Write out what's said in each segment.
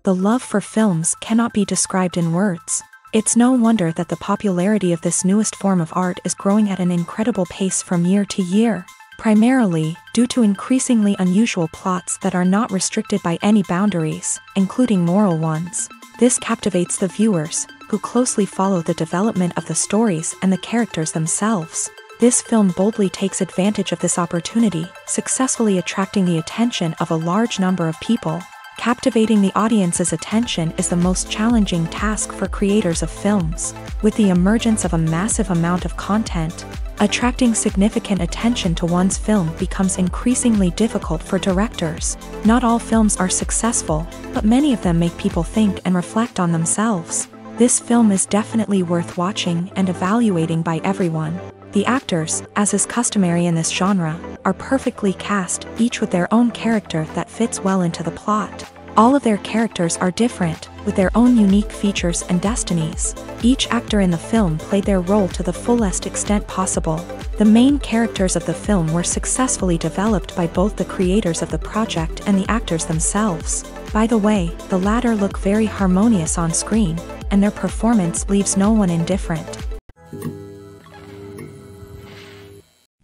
the love for films cannot be described in words. It's no wonder that the popularity of this newest form of art is growing at an incredible pace from year to year, primarily due to increasingly unusual plots that are not restricted by any boundaries, including moral ones. This captivates the viewers, who closely follow the development of the stories and the characters themselves. This film boldly takes advantage of this opportunity, successfully attracting the attention of a large number of people. Captivating the audience's attention is the most challenging task for creators of films. With the emergence of a massive amount of content, attracting significant attention to one's film becomes increasingly difficult for directors. Not all films are successful, but many of them make people think and reflect on themselves. This film is definitely worth watching and evaluating by everyone. The actors, as is customary in this genre, are perfectly cast, each with their own character that fits well into the plot. All of their characters are different, with their own unique features and destinies. Each actor in the film played their role to the fullest extent possible. The main characters of the film were successfully developed by both the creators of the project and the actors themselves. By the way, the latter look very harmonious on screen, and their performance leaves no one indifferent.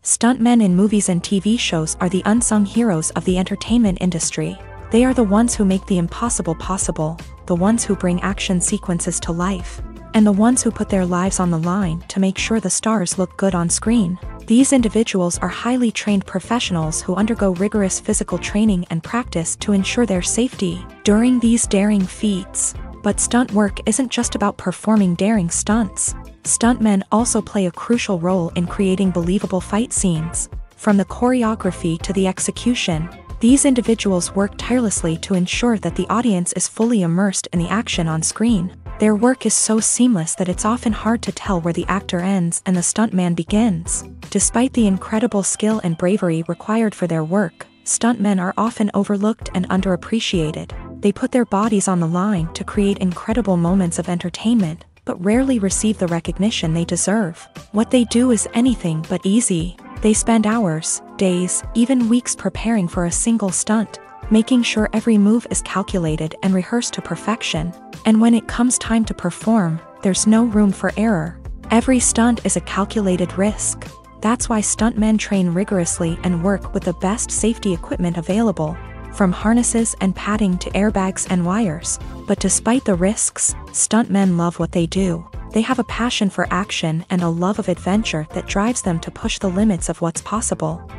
Stuntmen in movies and TV shows are the unsung heroes of the entertainment industry. They are the ones who make the impossible possible, the ones who bring action sequences to life, and the ones who put their lives on the line to make sure the stars look good on screen. These individuals are highly trained professionals who undergo rigorous physical training and practice to ensure their safety during these daring feats. But stunt work isn't just about performing daring stunts. Stuntmen also play a crucial role in creating believable fight scenes. From the choreography to the execution, these individuals work tirelessly to ensure that the audience is fully immersed in the action on screen. Their work is so seamless that it's often hard to tell where the actor ends and the stuntman begins. Despite the incredible skill and bravery required for their work, stuntmen are often overlooked and underappreciated. They put their bodies on the line to create incredible moments of entertainment, but rarely receive the recognition they deserve. What they do is anything but easy. They spend hours, days, even weeks preparing for a single stunt, making sure every move is calculated and rehearsed to perfection. And when it comes time to perform, there's no room for error. Every stunt is a calculated risk. That's why stuntmen train rigorously and work with the best safety equipment available, from harnesses and padding to airbags and wires. But despite the risks, stuntmen love what they do. They have a passion for action and a love of adventure that drives them to push the limits of what's possible.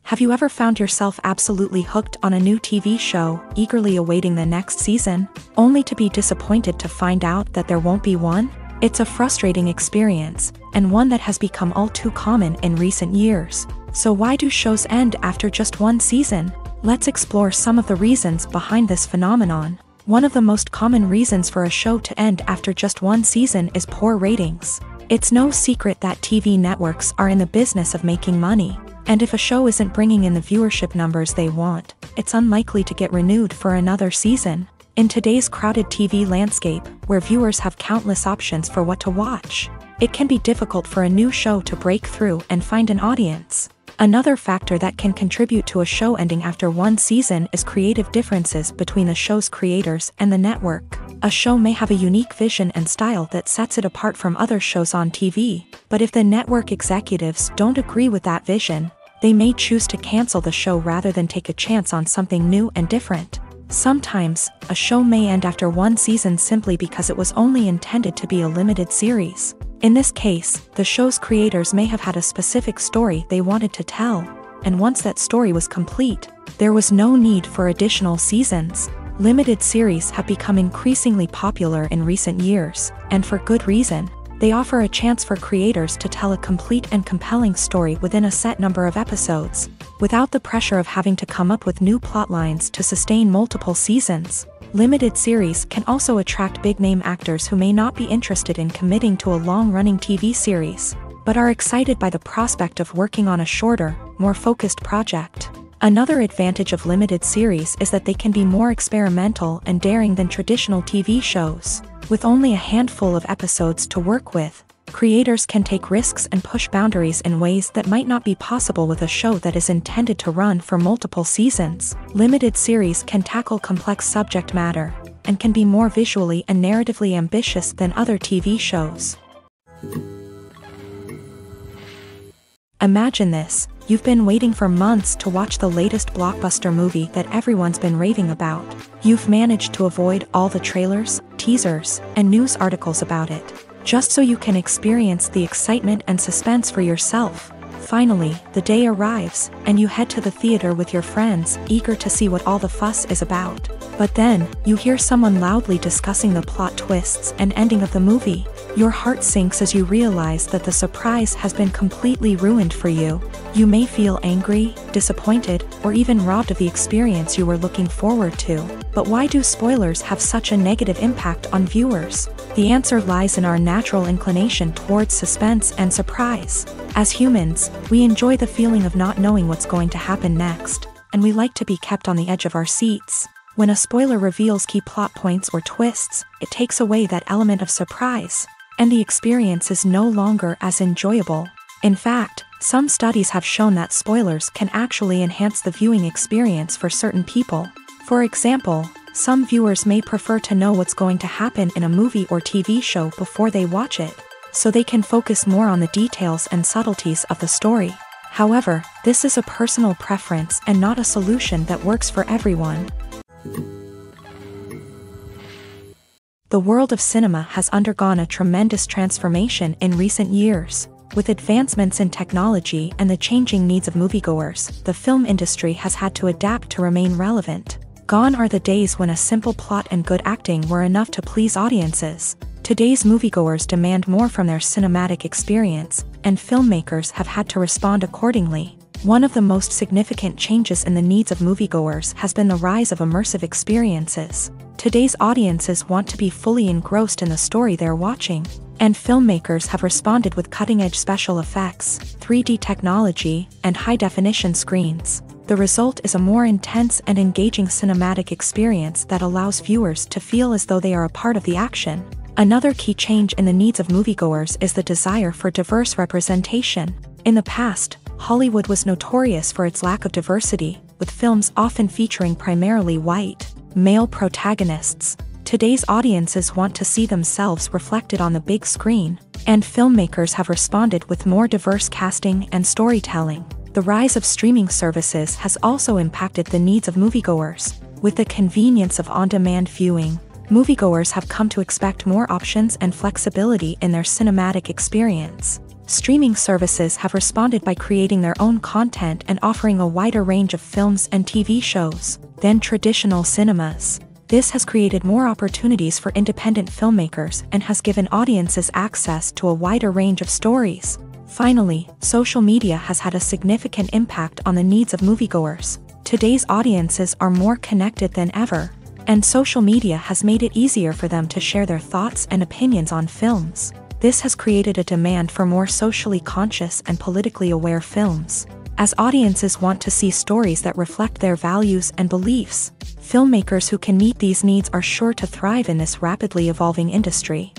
Have you ever found yourself absolutely hooked on a new TV show, eagerly awaiting the next season, only to be disappointed to find out that there won't be one? It's a frustrating experience, and one that has become all too common in recent years. So why do shows end after just one season? Let's explore some of the reasons behind this phenomenon. One of the most common reasons for a show to end after just one season is poor ratings. It's no secret that TV networks are in the business of making money, and if a show isn't bringing in the viewership numbers they want, it's unlikely to get renewed for another season. In today's crowded TV landscape, where viewers have countless options for what to watch, it can be difficult for a new show to break through and find an audience. Another factor that can contribute to a show ending after one season is creative differences between the show's creators and the network. A show may have a unique vision and style that sets it apart from other shows on TV, but if the network executives don't agree with that vision, they may choose to cancel the show rather than take a chance on something new and different. Sometimes, a show may end after one season simply because it was only intended to be a limited series. In this case, the show's creators may have had a specific story they wanted to tell, and once that story was complete, there was no need for additional seasons. Limited series have become increasingly popular in recent years, and for good reason. They offer a chance for creators to tell a complete and compelling story within a set number of episodes, without the pressure of having to come up with new plotlines to sustain multiple seasons. Limited series can also attract big-name actors who may not be interested in committing to a long-running TV series, but are excited by the prospect of working on a shorter, more focused project. Another advantage of limited series is that they can be more experimental and daring than traditional TV shows. With only a handful of episodes to work with, Creators can take risks and push boundaries in ways that might not be possible with a show that is intended to run for multiple seasons. Limited series can tackle complex subject matter and can be more visually and narratively ambitious than other TV shows. Imagine this: you've been waiting for months to watch the latest blockbuster movie that everyone's been raving about. You've managed to avoid all the trailers, teasers, and news articles about it, just so you can experience the excitement and suspense for yourself. Finally, the day arrives, and you head to the theater with your friends, eager to see what all the fuss is about. But then, you hear someone loudly discussing the plot twists and ending of the movie. Your heart sinks as you realize that the surprise has been completely ruined for you. You may feel angry, disappointed, or even robbed of the experience you were looking forward to. But why do spoilers have such a negative impact on viewers? The answer lies in our natural inclination towards suspense and surprise. As humans, we enjoy the feeling of not knowing what's going to happen next, and we like to be kept on the edge of our seats. When a spoiler reveals key plot points or twists, it takes away that element of surprise, and the experience is no longer as enjoyable. In fact, some studies have shown that spoilers can actually enhance the viewing experience for certain people. For example, some viewers may prefer to know what's going to happen in a movie or TV show before they watch it, so they can focus more on the details and subtleties of the story. However, this is a personal preference and not a solution that works for everyone. The world of cinema has undergone a tremendous transformation in recent years. With advancements in technology and the changing needs of moviegoers, the film industry has had to adapt to remain relevant. Gone are the days when a simple plot and good acting were enough to please audiences. Today's moviegoers demand more from their cinematic experience, and filmmakers have had to respond accordingly. One of the most significant changes in the needs of moviegoers has been the rise of immersive experiences. Today's audiences want to be fully engrossed in the story they're watching, and filmmakers have responded with cutting-edge special effects, 3D technology, and high-definition screens. The result is a more intense and engaging cinematic experience that allows viewers to feel as though they are a part of the action. Another key change in the needs of moviegoers is the desire for diverse representation. In the past, Hollywood was notorious for its lack of diversity, with films often featuring primarily white, male protagonists. Today's audiences want to see themselves reflected on the big screen, and filmmakers have responded with more diverse casting and storytelling. The rise of streaming services has also impacted the needs of moviegoers. With the convenience of on-demand viewing, moviegoers have come to expect more options and flexibility in their cinematic experience. Streaming services have responded by creating their own content and offering a wider range of films and TV shows than traditional cinemas. This has created more opportunities for independent filmmakers and has given audiences access to a wider range of stories. Finally, social media has had a significant impact on the needs of moviegoers. Today's audiences are more connected than ever, and social media has made it easier for them to share their thoughts and opinions on films. This has created a demand for more socially conscious and politically aware films. As audiences want to see stories that reflect their values and beliefs, filmmakers who can meet these needs are sure to thrive in this rapidly evolving industry.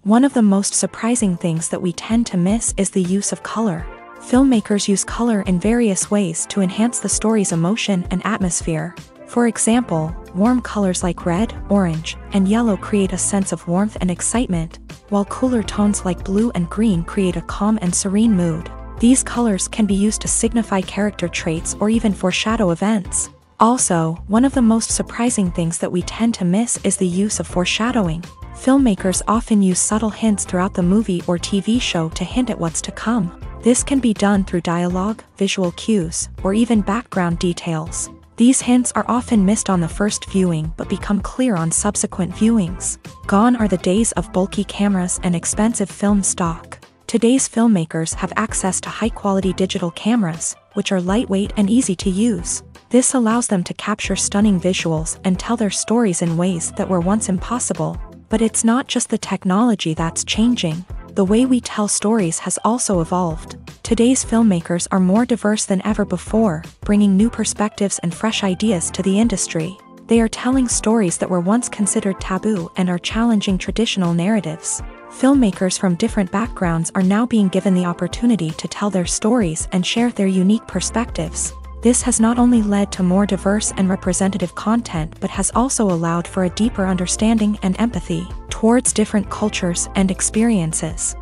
One of the most surprising things that we tend to miss is the use of color. Filmmakers use color in various ways to enhance the story's emotion and atmosphere. For example, warm colors like red, orange, and yellow create a sense of warmth and excitement, while cooler tones like blue and green create a calm and serene mood. These colors can be used to signify character traits or even foreshadow events. Also, one of the most surprising things that we tend to miss is the use of foreshadowing. Filmmakers often use subtle hints throughout the movie or TV show to hint at what's to come. This can be done through dialogue, visual cues, or even background details. These hints are often missed on the first viewing but become clear on subsequent viewings. Gone are the days of bulky cameras and expensive film stock. Today's filmmakers have access to high-quality digital cameras, which are lightweight and easy to use. This allows them to capture stunning visuals and tell their stories in ways that were once impossible. But it's not just the technology that's changing. The way we tell stories has also evolved. Today's filmmakers are more diverse than ever before, bringing new perspectives and fresh ideas to the industry. They are telling stories that were once considered taboo and are challenging traditional narratives. Filmmakers from different backgrounds are now being given the opportunity to tell their stories and share their unique perspectives. This has not only led to more diverse and representative content but has also allowed for a deeper understanding and empathy towards different cultures and experiences.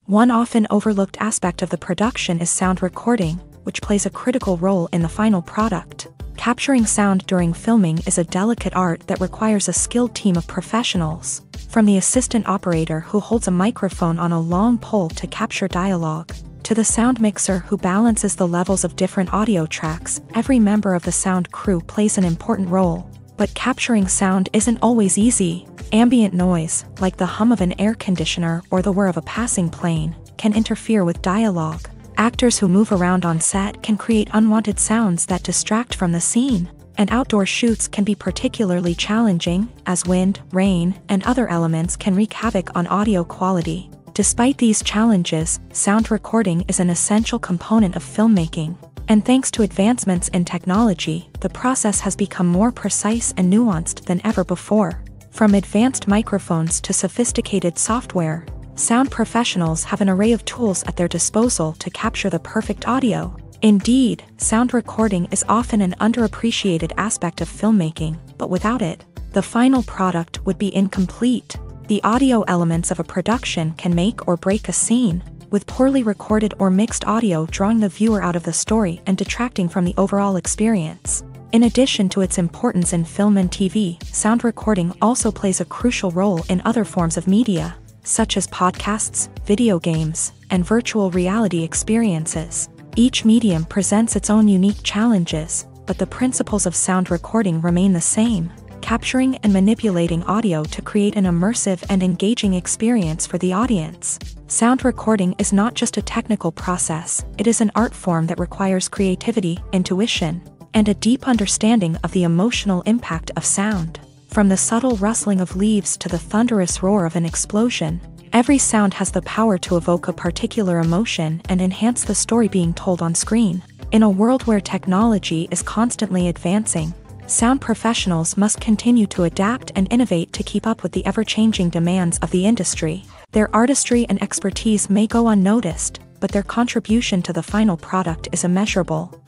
One often overlooked aspect of the production is sound recording, which plays a critical role in the final product. Capturing sound during filming is a delicate art that requires a skilled team of professionals, from the assistant operator who holds a microphone on a long pole to capture dialogue, to the sound mixer who balances the levels of different audio tracks. Every member of the sound crew plays an important role. But capturing sound isn't always easy. Ambient noise, like the hum of an air conditioner or the whir of a passing plane, can interfere with dialogue. Actors who move around on set can create unwanted sounds that distract from the scene. And outdoor shoots can be particularly challenging, as wind, rain, and other elements can wreak havoc on audio quality. Despite these challenges, sound recording is an essential component of filmmaking. And thanks to advancements in technology, the process has become more precise and nuanced than ever before. From advanced microphones to sophisticated software, sound professionals have an array of tools at their disposal to capture the perfect audio. Indeed, sound recording is often an underappreciated aspect of filmmaking, but without it, the final product would be incomplete. The audio elements of a production can make or break a scene, with poorly recorded or mixed audio drawing the viewer out of the story and detracting from the overall experience. In addition to its importance in film and TV, sound recording also plays a crucial role in other forms of media, such as podcasts, video games, and virtual reality experiences. Each medium presents its own unique challenges, but the principles of sound recording remain the same: capturing and manipulating audio to create an immersive and engaging experience for the audience. Sound recording is not just a technical process, it is an art form that requires creativity, intuition, and a deep understanding of the emotional impact of sound. From the subtle rustling of leaves to the thunderous roar of an explosion, every sound has the power to evoke a particular emotion and enhance the story being told on screen. In a world where technology is constantly advancing, sound professionals must continue to adapt and innovate to keep up with the ever-changing demands of the industry. Their artistry and expertise may go unnoticed, but their contribution to the final product is immeasurable.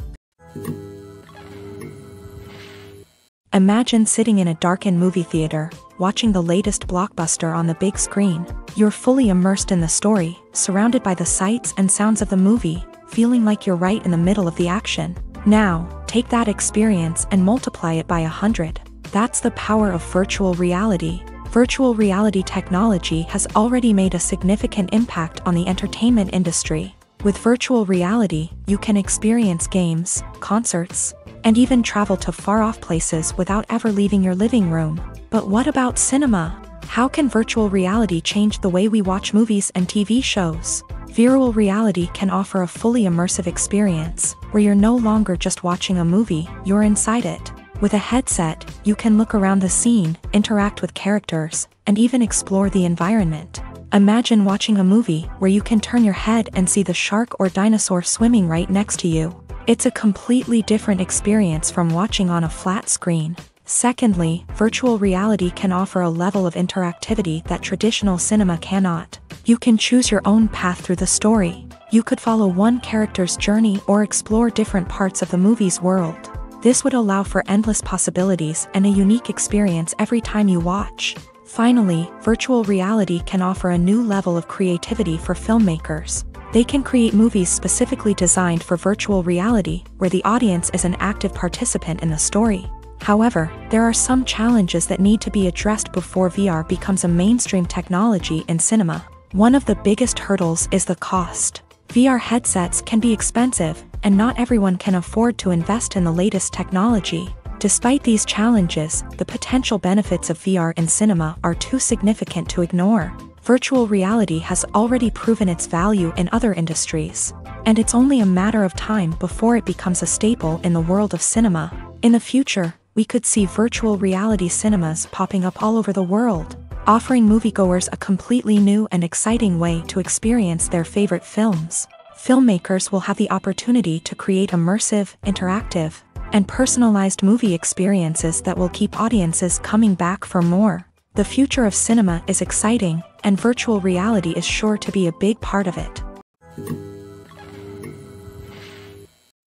Imagine sitting in a darkened movie theater, watching the latest blockbuster on the big screen. You're fully immersed in the story, surrounded by the sights and sounds of the movie, feeling like you're right in the middle of the action. Now, take that experience and multiply it by 100. That's the power of virtual reality. Virtual reality technology has already made a significant impact on the entertainment industry. With virtual reality, you can experience games, concerts, and even travel to far-off places without ever leaving your living room. But what about cinema? How can virtual reality change the way we watch movies and TV shows? Virtual reality can offer a fully immersive experience, where you're no longer just watching a movie, you're inside it. With a headset, you can look around the scene, interact with characters, and even explore the environment. Imagine watching a movie where you can turn your head and see the shark or dinosaur swimming right next to you. It's a completely different experience from watching on a flat screen. Secondly, virtual reality can offer a level of interactivity that traditional cinema cannot. You can choose your own path through the story. You could follow one character's journey or explore different parts of the movie's world. This would allow for endless possibilities and a unique experience every time you watch. Finally, virtual reality can offer a new level of creativity for filmmakers. They can create movies specifically designed for virtual reality, where the audience is an active participant in the story. However, there are some challenges that need to be addressed before VR becomes a mainstream technology in cinema. One of the biggest hurdles is the cost. VR headsets can be expensive, and not everyone can afford to invest in the latest technology. Despite these challenges, the potential benefits of VR in cinema are too significant to ignore. Virtual reality has already proven its value in other industries, and it's only a matter of time before it becomes a staple in the world of cinema. In the future, we could see virtual reality cinemas popping up all over the world, offering moviegoers a completely new and exciting way to experience their favorite films. filmmakers will have the opportunity to create immersive, interactive, and personalized movie experiences that will keep audiences coming back for more. The future of cinema is exciting, and virtual reality is sure to be a big part of it.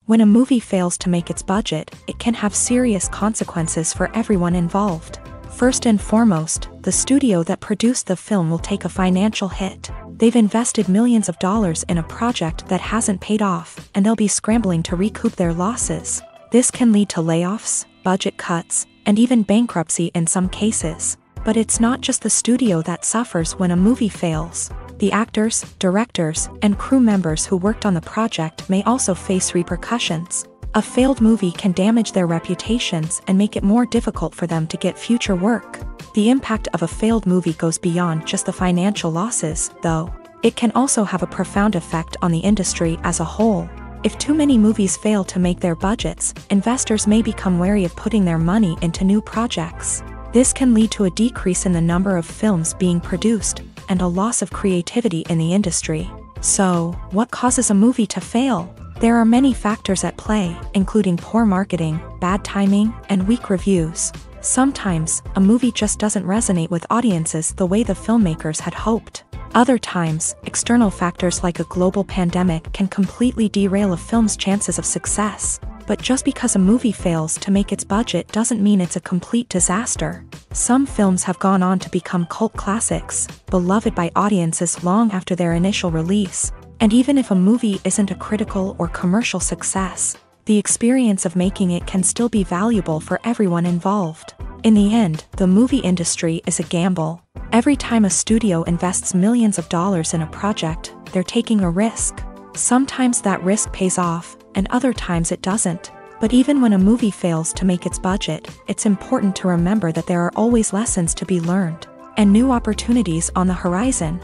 When a movie fails to make its budget, it can have serious consequences for everyone involved. First and foremost, the studio that produced the film will take a financial hit. They've invested millions of dollars in a project that hasn't paid off, and they'll be scrambling to recoup their losses. This can lead to layoffs, budget cuts, and even bankruptcy in some cases. But it's not just the studio that suffers when a movie fails. The actors, directors, and crew members who worked on the project may also face repercussions. A failed movie can damage their reputations and make it more difficult for them to get future work. The impact of a failed movie goes beyond just the financial losses, though. It can also have a profound effect on the industry as a whole. If too many movies fail to make their budgets, investors may become wary of putting their money into new projects. This can lead to a decrease in the number of films being produced, and a loss of creativity in the industry. So, what causes a movie to fail? There are many factors at play, including poor marketing, bad timing, and weak reviews. Sometimes, a movie just doesn't resonate with audiences the way the filmmakers had hoped. Other times, external factors like a global pandemic can completely derail a film's chances of success. But just because a movie fails to make its budget doesn't mean it's a complete disaster. Some films have gone on to become cult classics, beloved by audiences long after their initial release. And even if a movie isn't a critical or commercial success, the experience of making it can still be valuable for everyone involved. In the end, the movie industry is a gamble. Every time a studio invests millions of dollars in a project, they're taking a risk. Sometimes that risk pays off, and other times it doesn't. But even when a movie fails to make its budget, it's important to remember that there are always lessons to be learned, and new opportunities on the horizon.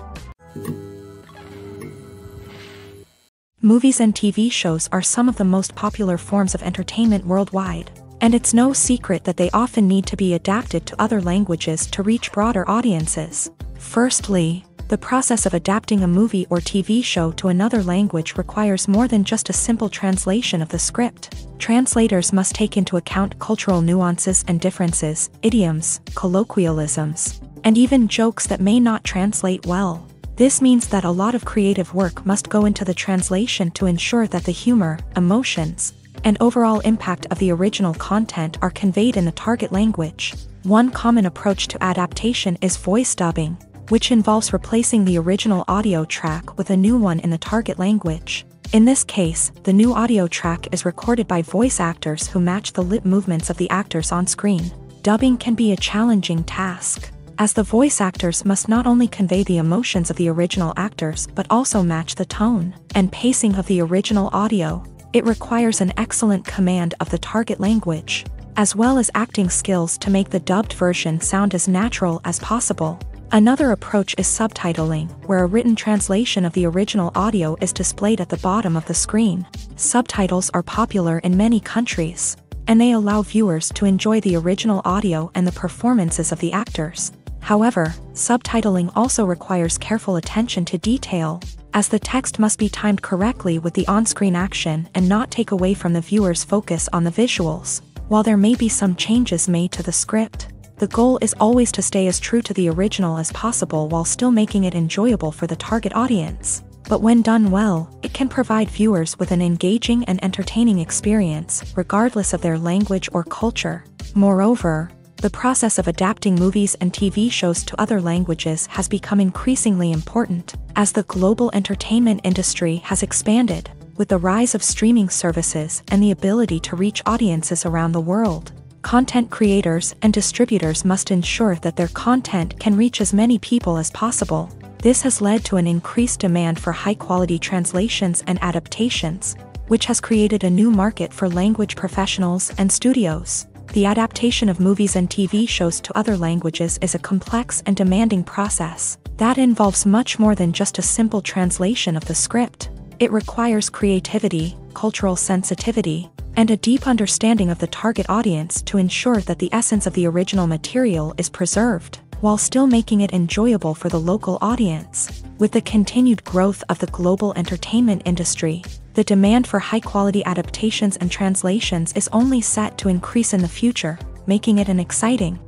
Movies and TV shows are some of the most popular forms of entertainment worldwide, and it's no secret that they often need to be adapted to other languages to reach broader audiences. Firstly, the process of adapting a movie or TV show to another language requires more than just a simple translation of the script. Translators must take into account cultural nuances and differences, idioms, colloquialisms, and even jokes that may not translate well. This means that a lot of creative work must go into the translation to ensure that the humor, emotions, and overall impact of the original content are conveyed in the target language. One common approach to adaptation is voice dubbing, which involves replacing the original audio track with a new one in the target language. In this case, the new audio track is recorded by voice actors who match the lip movements of the actors on screen. Dubbing can be a challenging task, as the voice actors must not only convey the emotions of the original actors but also match the tone and pacing of the original audio. It requires an excellent command of the target language, as well as acting skills to make the dubbed version sound as natural as possible. Another approach is subtitling, where a written translation of the original audio is displayed at the bottom of the screen. Subtitles are popular in many countries, and they allow viewers to enjoy the original audio and the performances of the actors. However, subtitling also requires careful attention to detail, as the text must be timed correctly with the on-screen action and not take away from the viewer's focus on the visuals. While there may be some changes made to the script, the goal is always to stay as true to the original as possible while still making it enjoyable for the target audience. But when done well, it can provide viewers with an engaging and entertaining experience, regardless of their language or culture. Moreover, the process of adapting movies and TV shows to other languages has become increasingly important, as the global entertainment industry has expanded, with the rise of streaming services and the ability to reach audiences around the world. Content creators and distributors must ensure that their content can reach as many people as possible. This has led to an increased demand for high-quality translations and adaptations, which has created a new market for language professionals and studios. The adaptation of movies and TV shows to other languages is a complex and demanding process that involves much more than just a simple translation of the script. It requires creativity, cultural sensitivity, and a deep understanding of the target audience to ensure that the essence of the original material is preserved. while still making it enjoyable for the local audience. With the continued growth of the global entertainment industry, the demand for high-quality adaptations and translations is only set to increase in the future, making it an exciting.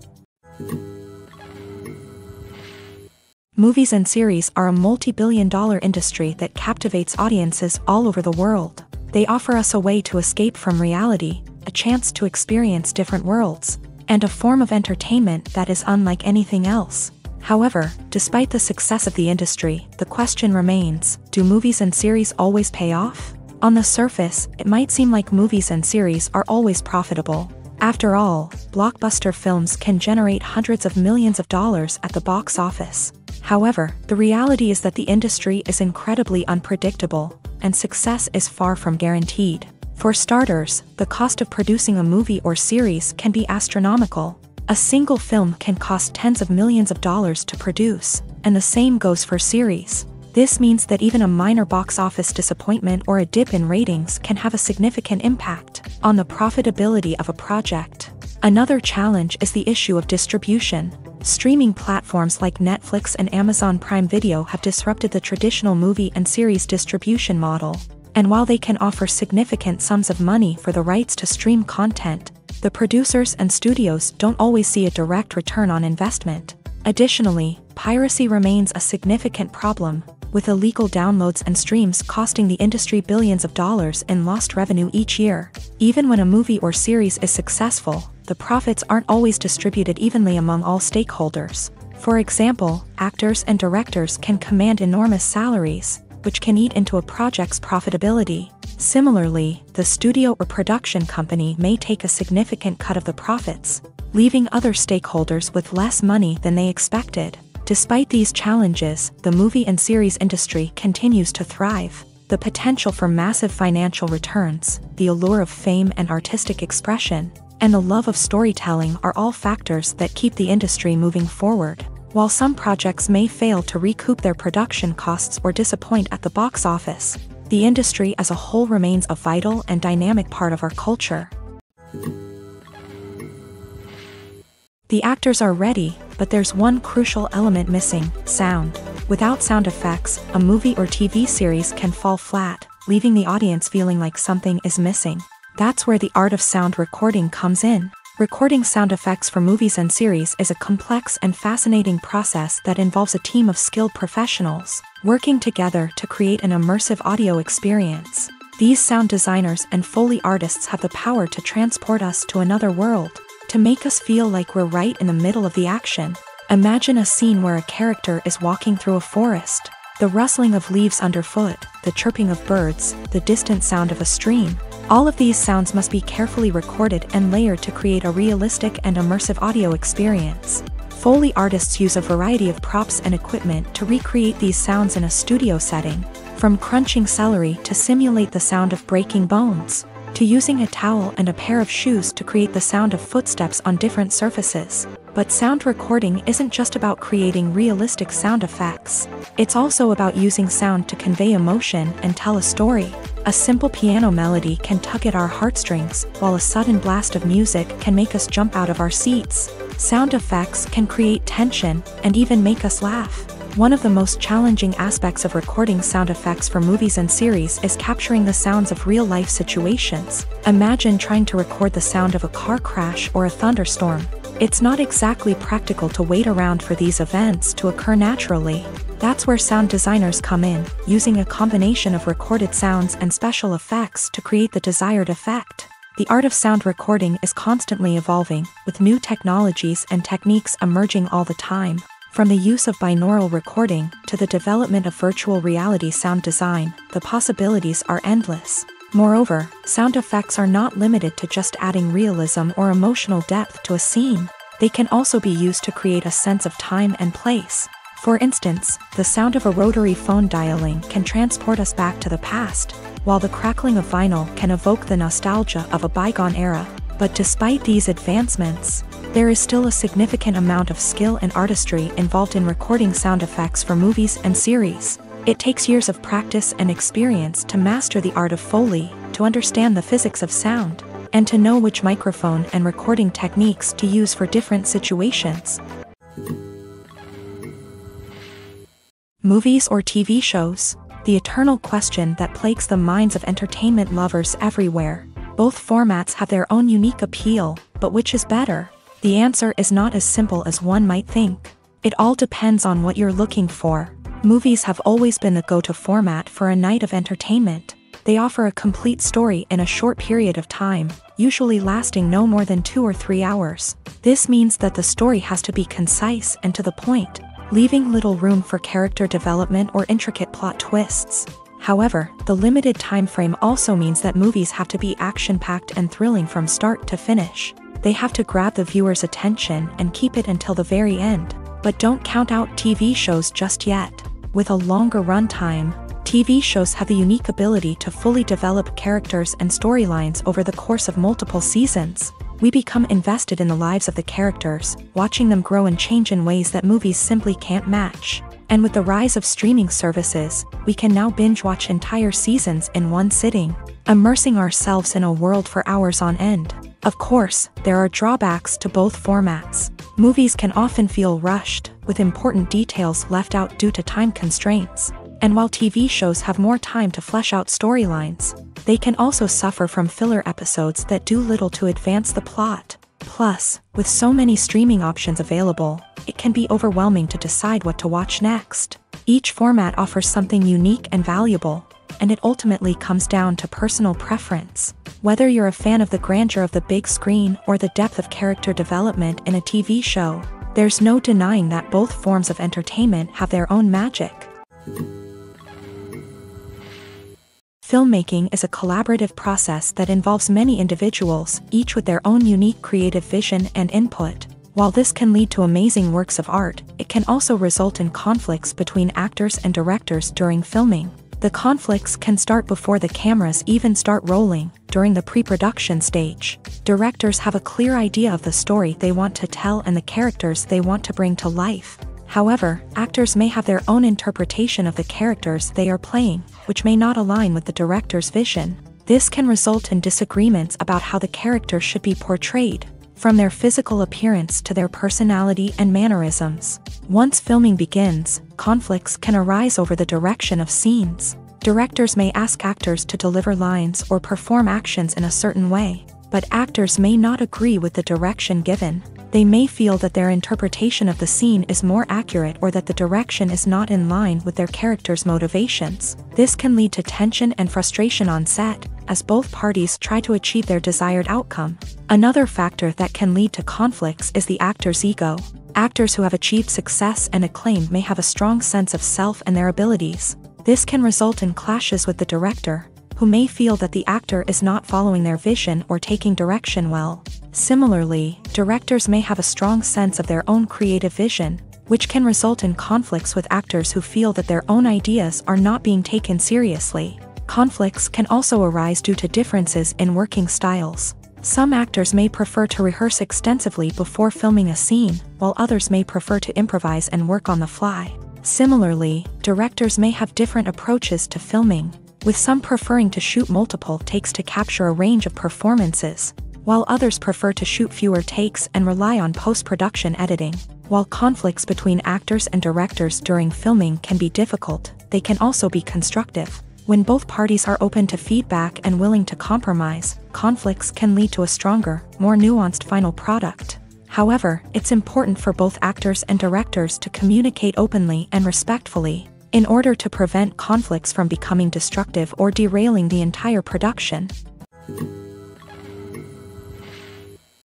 Movies and series are a multi-billion-dollar industry that captivates audiences all over the world. They offer us a way to escape from reality, a chance to experience different worlds, and a form of entertainment that is unlike anything else. However, despite the success of the industry, the question remains, do movies and series always pay off? On the surface, it might seem like movies and series are always profitable. After all, blockbuster films can generate hundreds of millions of dollars at the box office. However, the reality is that the industry is incredibly unpredictable, and success is far from guaranteed. For starters, the cost of producing a movie or series can be astronomical. A single film can cost tens of millions of dollars to produce, and the same goes for series. This means that even a minor box office disappointment or a dip in ratings can have a significant impact on the profitability of a project. Another challenge is the issue of distribution. Streaming platforms like Netflix and Amazon Prime Video have disrupted the traditional movie and series distribution model. And while they can offer significant sums of money for the rights to stream content, the producers and studios don't always see a direct return on investment. Additionally, piracy remains a significant problem, with illegal downloads and streams costing the industry billions of dollars in lost revenue each year. Even when a movie or series is successful, the profits aren't always distributed evenly among all stakeholders. For example, actors and directors can command enormous salaries, which can eat into a project's profitability. Similarly, the studio or production company may take a significant cut of the profits, leaving other stakeholders with less money than they expected. Despite these challenges, the movie and series industry continues to thrive. The potential for massive financial returns, the allure of fame and artistic expression, and the love of storytelling are all factors that keep the industry moving forward. While some projects may fail to recoup their production costs or disappoint at the box office, the industry as a whole remains a vital and dynamic part of our culture. The actors are ready, but there's one crucial element missing: sound. Without sound effects, a movie or TV series can fall flat, leaving the audience feeling like something is missing. That's where the art of sound recording comes in. Recording sound effects for movies and series is a complex and fascinating process that involves a team of skilled professionals working together to create an immersive audio experience. These sound designers and Foley artists have the power to transport us to another world, to make us feel like we're right in the middle of the action. Imagine a scene where a character is walking through a forest. The rustling of leaves underfoot, the chirping of birds, the distant sound of a stream. All of these sounds must be carefully recorded and layered to create a realistic and immersive audio experience. Foley artists use a variety of props and equipment to recreate these sounds in a studio setting, from crunching celery to simulate the sound of breaking bones, to using a towel and a pair of shoes to create the sound of footsteps on different surfaces. But sound recording isn't just about creating realistic sound effects. It's also about using sound to convey emotion and tell a story. A simple piano melody can tug at our heartstrings, while a sudden blast of music can make us jump out of our seats. Sound effects can create tension and even make us laugh. One of the most challenging aspects of recording sound effects for movies and series is capturing the sounds of real-life situations. Imagine trying to record the sound of a car crash or a thunderstorm. It's not exactly practical to wait around for these events to occur naturally. That's where sound designers come in, using a combination of recorded sounds and special effects to create the desired effect. The art of sound recording is constantly evolving, with new technologies and techniques emerging all the time. From the use of binaural recording to the development of virtual reality sound design, the possibilities are endless. Moreover, sound effects are not limited to just adding realism or emotional depth to a scene. They can also be used to create a sense of time and place. For instance, the sound of a rotary phone dialing can transport us back to the past, while the crackling of vinyl can evoke the nostalgia of a bygone era. But despite these advancements, there is still a significant amount of skill and artistry involved in recording sound effects for movies and series. It takes years of practice and experience to master the art of Foley, to understand the physics of sound, and to know which microphone and recording techniques to use for different situations. Movies or TV shows? The eternal question that plagues the minds of entertainment lovers everywhere. Both formats have their own unique appeal, but which is better? The answer is not as simple as one might think. It all depends on what you're looking for. Movies have always been the go-to format for a night of entertainment. They offer a complete story in a short period of time, usually lasting no more than 2 or 3 hours. This means that the story has to be concise and to the point, leaving little room for character development or intricate plot twists. However, the limited time frame also means that movies have to be action-packed and thrilling from start to finish. They have to grab the viewer's attention and keep it until the very end. But don't count out TV shows just yet. With a longer runtime, TV shows have the unique ability to fully develop characters and storylines over the course of multiple seasons. We become invested in the lives of the characters, watching them grow and change in ways that movies simply can't match. And with the rise of streaming services, we can now binge-watch entire seasons in one sitting, immersing ourselves in a world for hours on end. Of course, there are drawbacks to both formats. Movies can often feel rushed, with important details left out due to time constraints. And while TV shows have more time to flesh out storylines, they can also suffer from filler episodes that do little to advance the plot. Plus, with so many streaming options available, it can be overwhelming to decide what to watch next. Each format offers something unique and valuable, and it ultimately comes down to personal preference. Whether you're a fan of the grandeur of the big screen or the depth of character development in a TV show, there's no denying that both forms of entertainment have their own magic. Filmmaking is a collaborative process that involves many individuals, each with their own unique creative vision and input. While this can lead to amazing works of art, it can also result in conflicts between actors and directors during filming. The conflicts can start before the cameras even start rolling, during the pre-production stage. Directors have a clear idea of the story they want to tell and the characters they want to bring to life. However, actors may have their own interpretation of the characters they are playing, which may not align with the director's vision. This can result in disagreements about how the characters should be portrayed, from their physical appearance to their personality and mannerisms. Once filming begins, conflicts can arise over the direction of scenes. Directors may ask actors to deliver lines or perform actions in a certain way, but actors may not agree with the direction given. They may feel that their interpretation of the scene is more accurate or that the direction is not in line with their character's motivations. This can lead to tension and frustration on set, as both parties try to achieve their desired outcome. Another factor that can lead to conflicts is the actor's ego. Actors who have achieved success and acclaim may have a strong sense of self and their abilities. This can result in clashes with the director, who may feel that the actor is not following their vision or taking direction well. Similarly, directors may have a strong sense of their own creative vision, which can result in conflicts with actors who feel that their own ideas are not being taken seriously. Conflicts can also arise due to differences in working styles. Some actors may prefer to rehearse extensively before filming a scene, while others may prefer to improvise and work on the fly. Similarly, directors may have different approaches to filming, with some preferring to shoot multiple takes to capture a range of performances, while others prefer to shoot fewer takes and rely on post-production editing. While conflicts between actors and directors during filming can be difficult, they can also be constructive. When both parties are open to feedback and willing to compromise, conflicts can lead to a stronger, more nuanced final product. However, it's important for both actors and directors to communicate openly and respectfully, in order to prevent conflicts from becoming destructive or derailing the entire production.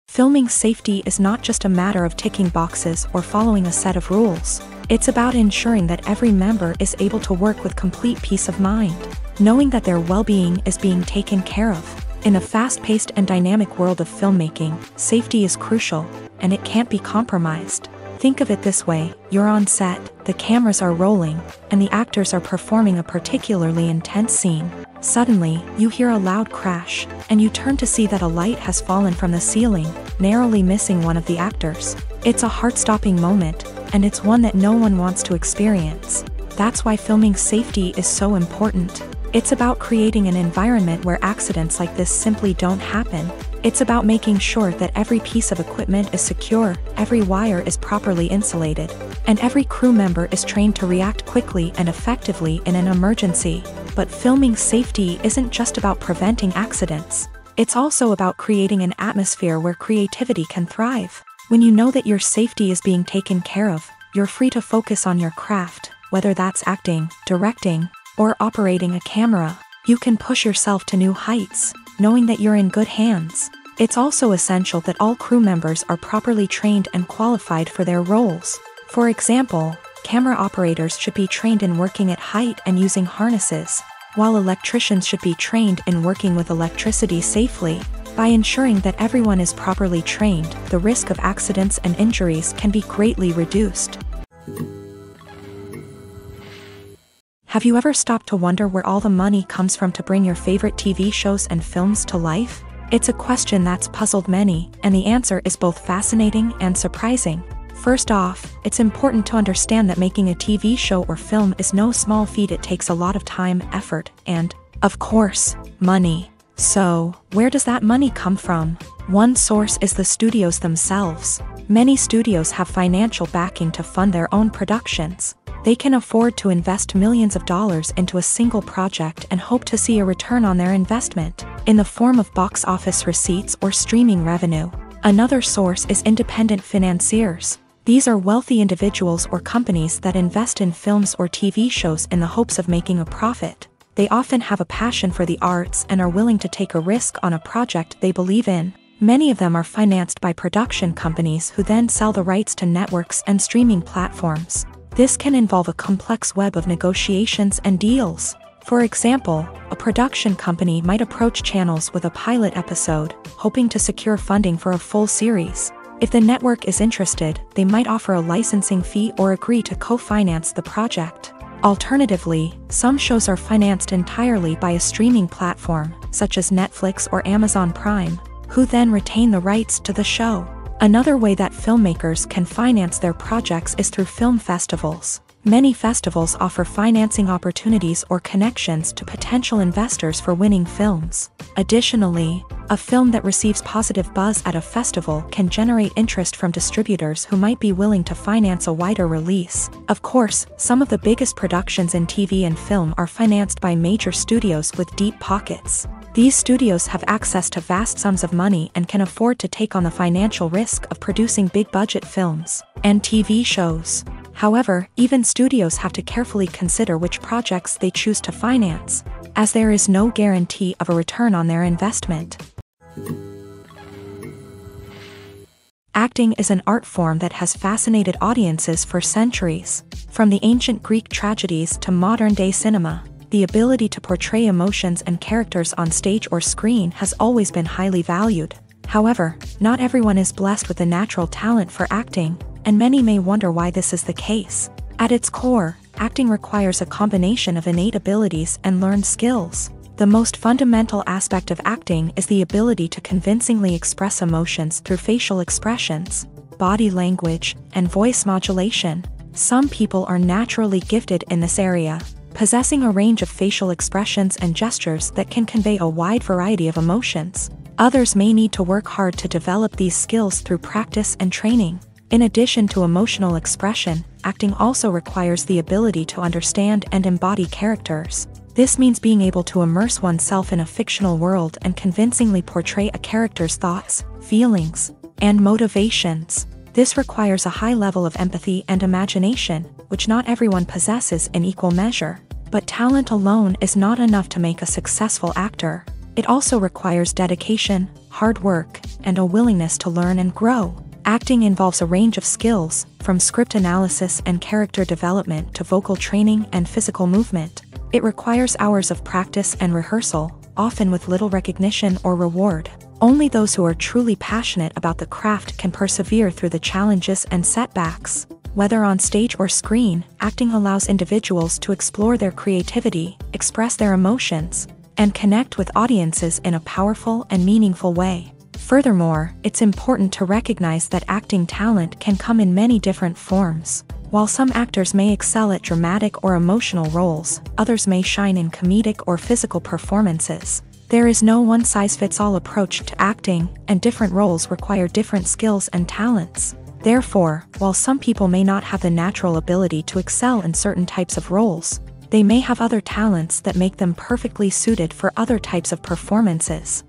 Filming safety is not just a matter of ticking boxes or following a set of rules. It's about ensuring that every member is able to work with complete peace of mind, knowing that their well-being is being taken care of. In a fast-paced and dynamic world of filmmaking, safety is crucial, and it can't be compromised. Think of it this way: you're on set, the cameras are rolling, and the actors are performing a particularly intense scene. Suddenly, you hear a loud crash, and you turn to see that a light has fallen from the ceiling, narrowly missing one of the actors. It's a heart-stopping moment, and it's one that no one wants to experience. That's why filming safety is so important. It's about creating an environment where accidents like this simply don't happen. It's about making sure that every piece of equipment is secure, every wire is properly insulated, and every crew member is trained to react quickly and effectively in an emergency. But filming safety isn't just about preventing accidents. It's also about creating an atmosphere where creativity can thrive. When you know that your safety is being taken care of, you're free to focus on your craft, whether that's acting, directing, or operating a camera. You can push yourself to new heights, knowing that you're in good hands. It's also essential that all crew members are properly trained and qualified for their roles. For example, camera operators should be trained in working at height and using harnesses, while electricians should be trained in working with electricity safely. By ensuring that everyone is properly trained, the risk of accidents and injuries can be greatly reduced. Have you ever stopped to wonder where all the money comes from to bring your favorite TV shows and films to life? It's a question that's puzzled many, and the answer is both fascinating and surprising. First off, it's important to understand that making a TV show or film is no small feat. It takes a lot of time, effort, and, of course, money. So, where does that money come from? One source is the studios themselves. Many studios have financial backing to fund their own productions. They can afford to invest millions of dollars into a single project and hope to see a return on their investment, in the form of box office receipts or streaming revenue. Another source is independent financiers. These are wealthy individuals or companies that invest in films or TV shows in the hopes of making a profit. They often have a passion for the arts and are willing to take a risk on a project they believe in. Many of them are financed by production companies who then sell the rights to networks and streaming platforms. This can involve a complex web of negotiations and deals. For example, a production company might approach channels with a pilot episode, hoping to secure funding for a full series. If the network is interested, they might offer a licensing fee or agree to co-finance the project. Alternatively, some shows are financed entirely by a streaming platform, such as Netflix or Amazon Prime, who then retain the rights to the show. Another way that filmmakers can finance their projects is through film festivals. Many festivals offer financing opportunities or connections to potential investors for winning films. Additionally, a film that receives positive buzz at a festival can generate interest from distributors who might be willing to finance a wider release. Of course, some of the biggest productions in TV and film are financed by major studios with deep pockets. These studios have access to vast sums of money and can afford to take on the financial risk of producing big-budget films and TV shows. However, even studios have to carefully consider which projects they choose to finance, as there is no guarantee of a return on their investment. Acting is an art form that has fascinated audiences for centuries. From the ancient Greek tragedies to modern-day cinema, the ability to portray emotions and characters on stage or screen has always been highly valued. However, not everyone is blessed with a natural talent for acting, and many may wonder why this is the case. At its core, acting requires a combination of innate abilities and learned skills. The most fundamental aspect of acting is the ability to convincingly express emotions through facial expressions, body language, and voice modulation. Some people are naturally gifted in this area, possessing a range of facial expressions and gestures that can convey a wide variety of emotions. Others may need to work hard to develop these skills through practice and training. In addition to emotional expression, acting also requires the ability to understand and embody characters. This means being able to immerse oneself in a fictional world and convincingly portray a character's thoughts, feelings, and motivations. This requires a high level of empathy and imagination, which not everyone possesses in equal measure. But talent alone is not enough to make a successful actor. It also requires dedication, hard work, and a willingness to learn and grow. Acting involves a range of skills, from script analysis and character development to vocal training and physical movement. It requires hours of practice and rehearsal, often with little recognition or reward. Only those who are truly passionate about the craft can persevere through the challenges and setbacks. Whether on stage or screen, acting allows individuals to explore their creativity, express their emotions, and connect with audiences in a powerful and meaningful way. Furthermore, it's important to recognize that acting talent can come in many different forms. While some actors may excel at dramatic or emotional roles, others may shine in comedic or physical performances. There is no one-size-fits-all approach to acting, and different roles require different skills and talents. Therefore, while some people may not have the natural ability to excel in certain types of roles, they may have other talents that make them perfectly suited for other types of performances.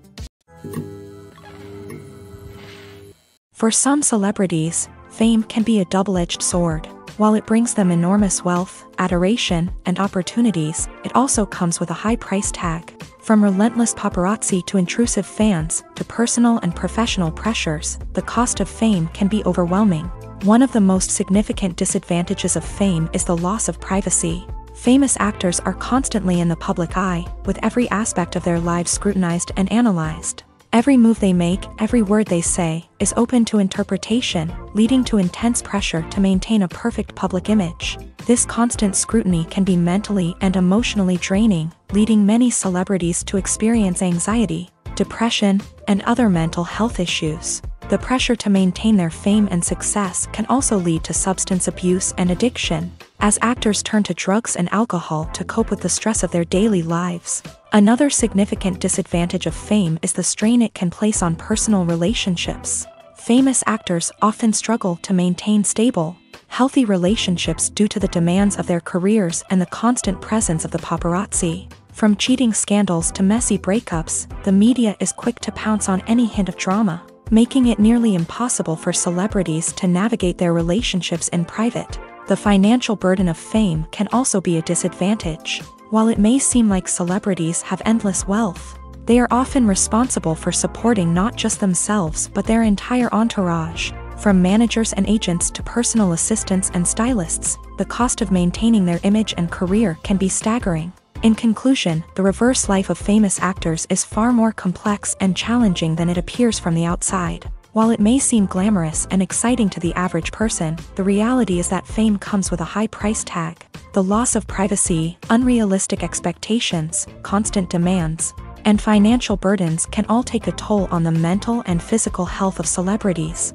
For some celebrities, fame can be a double-edged sword. While it brings them enormous wealth, adoration, and opportunities, it also comes with a high price tag. From relentless paparazzi to intrusive fans, to personal and professional pressures, the cost of fame can be overwhelming. One of the most significant disadvantages of fame is the loss of privacy. Famous actors are constantly in the public eye, with every aspect of their lives scrutinized and analyzed. Every move they make, every word they say, is open to interpretation, leading to intense pressure to maintain a perfect public image. This constant scrutiny can be mentally and emotionally draining, leading many celebrities to experience anxiety, depression, and other mental health issues. The pressure to maintain their fame and success can also lead to substance abuse and addiction, as actors turn to drugs and alcohol to cope with the stress of their daily lives. Another significant disadvantage of fame is the strain it can place on personal relationships. Famous actors often struggle to maintain stable, healthy relationships due to the demands of their careers and the constant presence of the paparazzi. From cheating scandals to messy breakups, the media is quick to pounce on any hint of drama, making it nearly impossible for celebrities to navigate their relationships in private. The financial burden of fame can also be a disadvantage. While it may seem like celebrities have endless wealth, they are often responsible for supporting not just themselves but their entire entourage. From managers and agents to personal assistants and stylists, the cost of maintaining their image and career can be staggering. In conclusion, the reverse life of famous actors is far more complex and challenging than it appears from the outside. While it may seem glamorous and exciting to the average person, the reality is that fame comes with a high price tag. The loss of privacy, unrealistic expectations, constant demands, and financial burdens can all take a toll on the mental and physical health of celebrities.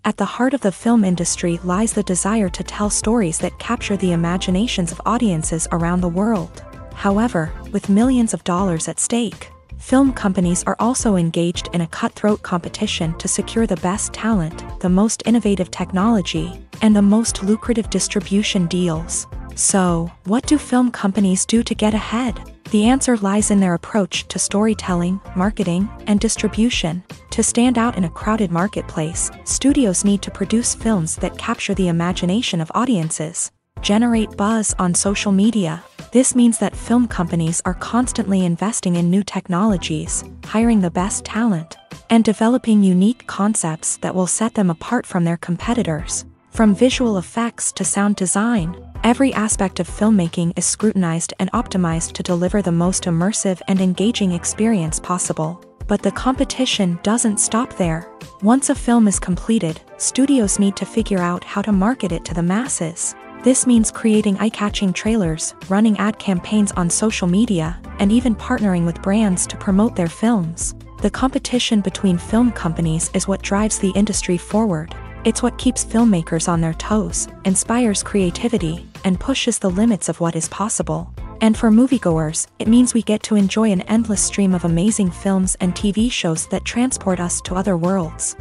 At the heart of the film industry lies the desire to tell stories that capture the imaginations of audiences around the world. However, with millions of dollars at stake, film companies are also engaged in a cutthroat competition to secure the best talent, the most innovative technology, and the most lucrative distribution deals. So, what do film companies do to get ahead? The answer lies in their approach to storytelling, marketing, and distribution. To stand out in a crowded marketplace, studios need to produce films that capture the imagination of audiences, generate buzz on social media. This means that film companies are constantly investing in new technologies, hiring the best talent, and developing unique concepts that will set them apart from their competitors. From visual effects to sound design, every aspect of filmmaking is scrutinized and optimized to deliver the most immersive and engaging experience possible. But the competition doesn't stop there. Once a film is completed, studios need to figure out how to market it to the masses. This means creating eye-catching trailers, running ad campaigns on social media, and even partnering with brands to promote their films. The competition between film companies is what drives the industry forward. It's what keeps filmmakers on their toes, inspires creativity, and pushes the limits of what is possible. And for moviegoers, it means we get to enjoy an endless stream of amazing films and TV shows that transport us to other worlds.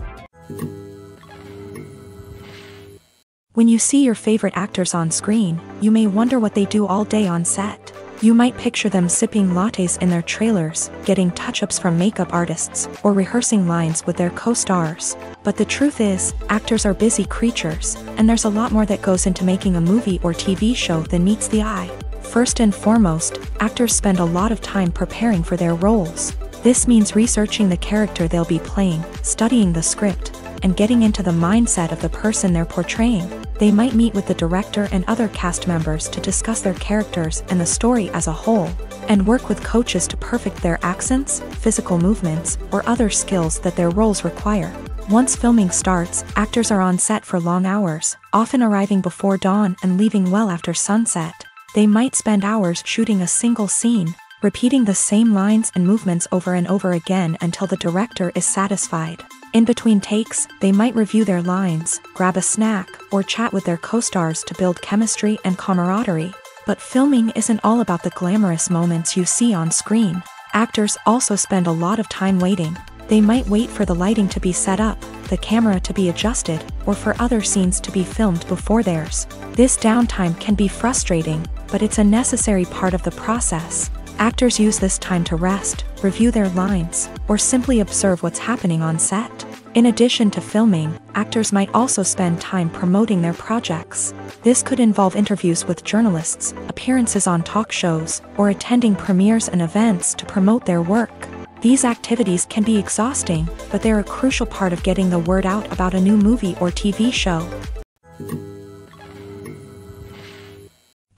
When you see your favorite actors on screen, you may wonder what they do all day on set. You might picture them sipping lattes in their trailers, getting touch-ups from makeup artists, or rehearsing lines with their co-stars. But the truth is, actors are busy creatures, and there's a lot more that goes into making a movie or TV show than meets the eye. First and foremost, actors spend a lot of time preparing for their roles. This means researching the character they'll be playing, studying the script, and getting into the mindset of the person they're portraying. They might meet with the director and other cast members to discuss their characters and the story as a whole, and work with coaches to perfect their accents, physical movements, or other skills that their roles require. Once filming starts, actors are on set for long hours, often arriving before dawn and leaving well after sunset. They might spend hours shooting a single scene, repeating the same lines and movements over and over again until the director is satisfied. In between takes, they might review their lines, grab a snack, or chat with their co-stars to build chemistry and camaraderie. But filming isn't all about the glamorous moments you see on screen. Actors also spend a lot of time waiting. They might wait for the lighting to be set up, the camera to be adjusted, or for other scenes to be filmed before theirs. This downtime can be frustrating, but it's a necessary part of the process. Actors use this time to rest, review their lines, or simply observe what's happening on set. In addition to filming, actors might also spend time promoting their projects. This could involve interviews with journalists, appearances on talk shows, or attending premieres and events to promote their work. These activities can be exhausting, but they're a crucial part of getting the word out about a new movie or TV show.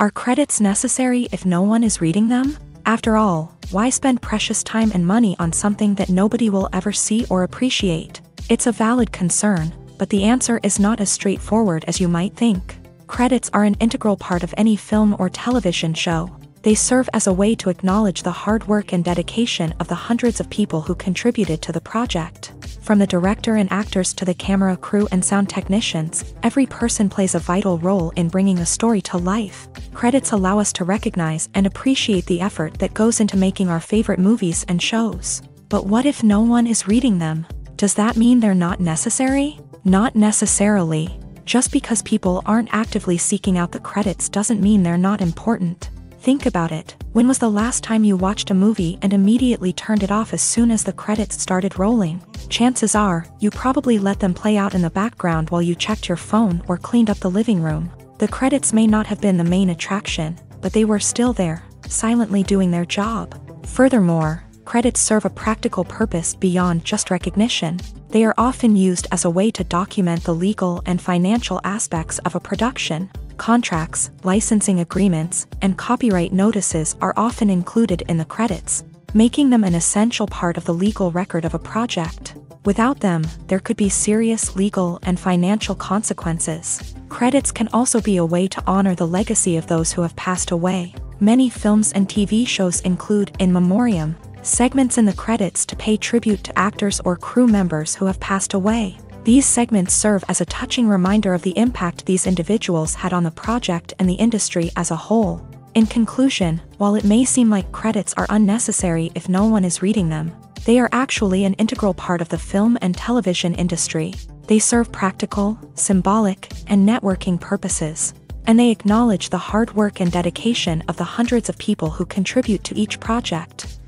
Are credits necessary if no one is reading them? After all, why spend precious time and money on something that nobody will ever see or appreciate? It's a valid concern, but the answer is not as straightforward as you might think. Credits are an integral part of any film or television show. They serve as a way to acknowledge the hard work and dedication of the hundreds of people who contributed to the project. From the director and actors to the camera crew and sound technicians, every person plays a vital role in bringing a story to life. Credits allow us to recognize and appreciate the effort that goes into making our favorite movies and shows. But what if no one is reading them? Does that mean they're not necessary? Not necessarily. Just because people aren't actively seeking out the credits doesn't mean they're not important. Think about it. When was the last time you watched a movie and immediately turned it off as soon as the credits started rolling? Chances are, you probably let them play out in the background while you checked your phone or cleaned up the living room. The credits may not have been the main attraction, but they were still there, silently doing their job. Furthermore, credits serve a practical purpose beyond just recognition. They are often used as a way to document the legal and financial aspects of a production. Contracts, licensing agreements, and copyright notices are often included in the credits, making them an essential part of the legal record of a project. Without them, there could be serious legal and financial consequences. Credits can also be a way to honor the legacy of those who have passed away. Many films and TV shows include in memoriam segments in the credits to pay tribute to actors or crew members who have passed away. These segments serve as a touching reminder of the impact these individuals had on the project and the industry as a whole. In conclusion, while it may seem like credits are unnecessary if no one is reading them, they are actually an integral part of the film and television industry. They serve practical, symbolic, and networking purposes, and they acknowledge the hard work and dedication of the hundreds of people who contribute to each project.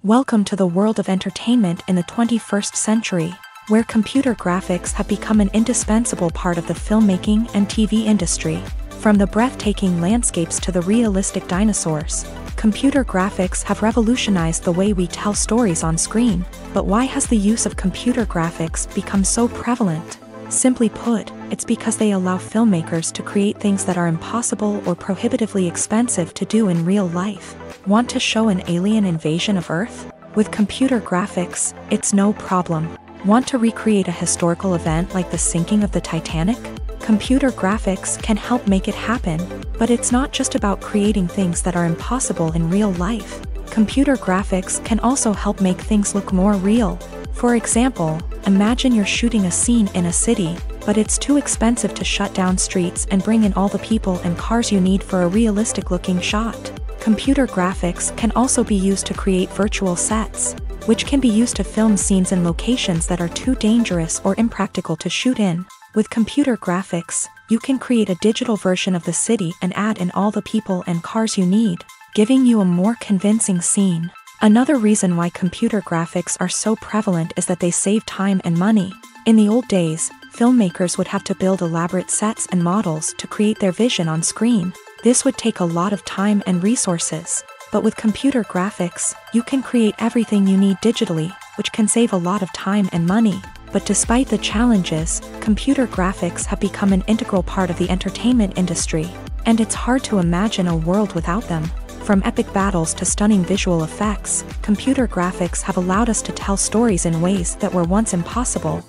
Welcome to the world of entertainment in the 21st century, where computer graphics have become an indispensable part of the filmmaking and TV industry. From the breathtaking landscapes to the realistic dinosaurs, computer graphics have revolutionized the way we tell stories on screen. But why has the use of computer graphics become so prevalent? Simply put, it's because they allow filmmakers to create things that are impossible or prohibitively expensive to do in real life. Want to show an alien invasion of Earth? With computer graphics, it's no problem. Want to recreate a historical event like the sinking of the Titanic? Computer graphics can help make it happen, but it's not just about creating things that are impossible in real life. Computer graphics can also help make things look more real. For example, imagine you're shooting a scene in a city, but it's too expensive to shut down streets and bring in all the people and cars you need for a realistic-looking shot. Computer graphics can also be used to create virtual sets, which can be used to film scenes in locations that are too dangerous or impractical to shoot in. With computer graphics, you can create a digital version of the city and add in all the people and cars you need, giving you a more convincing scene. Another reason why computer graphics are so prevalent is that they save time and money. In the old days, filmmakers would have to build elaborate sets and models to create their vision on screen. This would take a lot of time and resources. But with computer graphics, you can create everything you need digitally, which can save a lot of time and money. But despite the challenges, computer graphics have become an integral part of the entertainment industry, and it's hard to imagine a world without them. From epic battles to stunning visual effects, computer graphics have allowed us to tell stories in ways that were once impossible.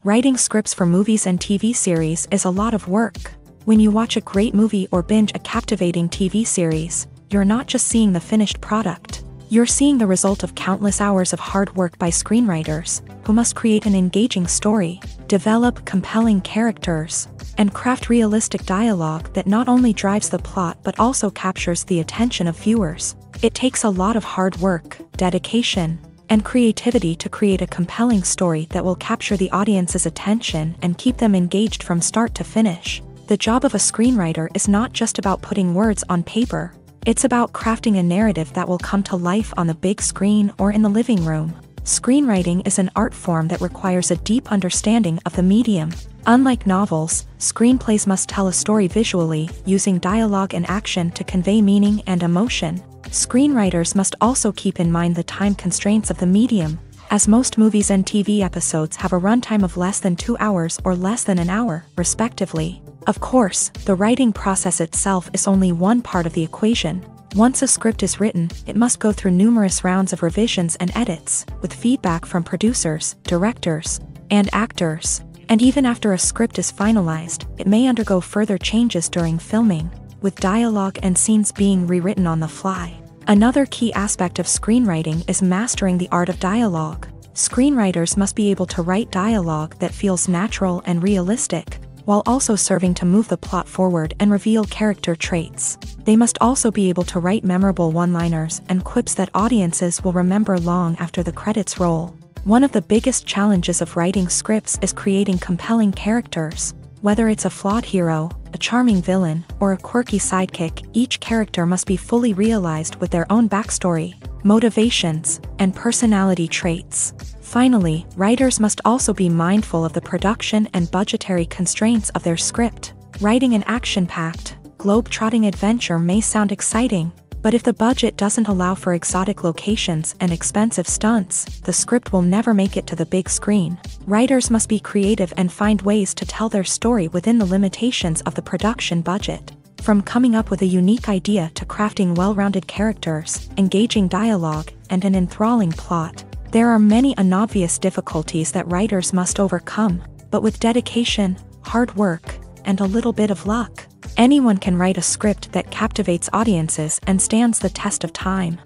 Writing scripts for movies and TV series is a lot of work. When you watch a great movie or binge a captivating TV series, you're not just seeing the finished product. You're seeing the result of countless hours of hard work by screenwriters, who must create an engaging story, develop compelling characters, and craft realistic dialogue that not only drives the plot but also captures the attention of viewers. It takes a lot of hard work, dedication, and creativity to create a compelling story that will capture the audience's attention and keep them engaged from start to finish. The job of a screenwriter is not just about putting words on paper. It's about crafting a narrative that will come to life on the big screen or in the living room. Screenwriting is an art form that requires a deep understanding of the medium. Unlike novels, screenplays must tell a story visually, using dialogue and action to convey meaning and emotion. Screenwriters must also keep in mind the time constraints of the medium, as most movies and TV episodes have a runtime of less than 2 hours or less than an hour, respectively. Of course, the writing process itself is only one part of the equation. Once a script is written, it must go through numerous rounds of revisions and edits, with feedback from producers, directors, and actors. And even after a script is finalized, it may undergo further changes during filming, with dialogue and scenes being rewritten on the fly. Another key aspect of screenwriting is mastering the art of dialogue. Screenwriters must be able to write dialogue that feels natural and realistic, while also serving to move the plot forward and reveal character traits. They must also be able to write memorable one-liners and quips that audiences will remember long after the credits roll. One of the biggest challenges of writing scripts is creating compelling characters. Whether it's a flawed hero, a charming villain, or a quirky sidekick, each character must be fully realized with their own backstory, motivations, and personality traits. Finally, writers must also be mindful of the production and budgetary constraints of their script. Writing an action-packed, globe-trotting adventure may sound exciting, but if the budget doesn't allow for exotic locations and expensive stunts, the script will never make it to the big screen. Writers must be creative and find ways to tell their story within the limitations of the production budget. From coming up with a unique idea to crafting well-rounded characters, engaging dialogue, and an enthralling plot, there are many unobvious difficulties that writers must overcome, but with dedication, hard work, and a little bit of luck, anyone can write a script that captivates audiences and stands the test of time.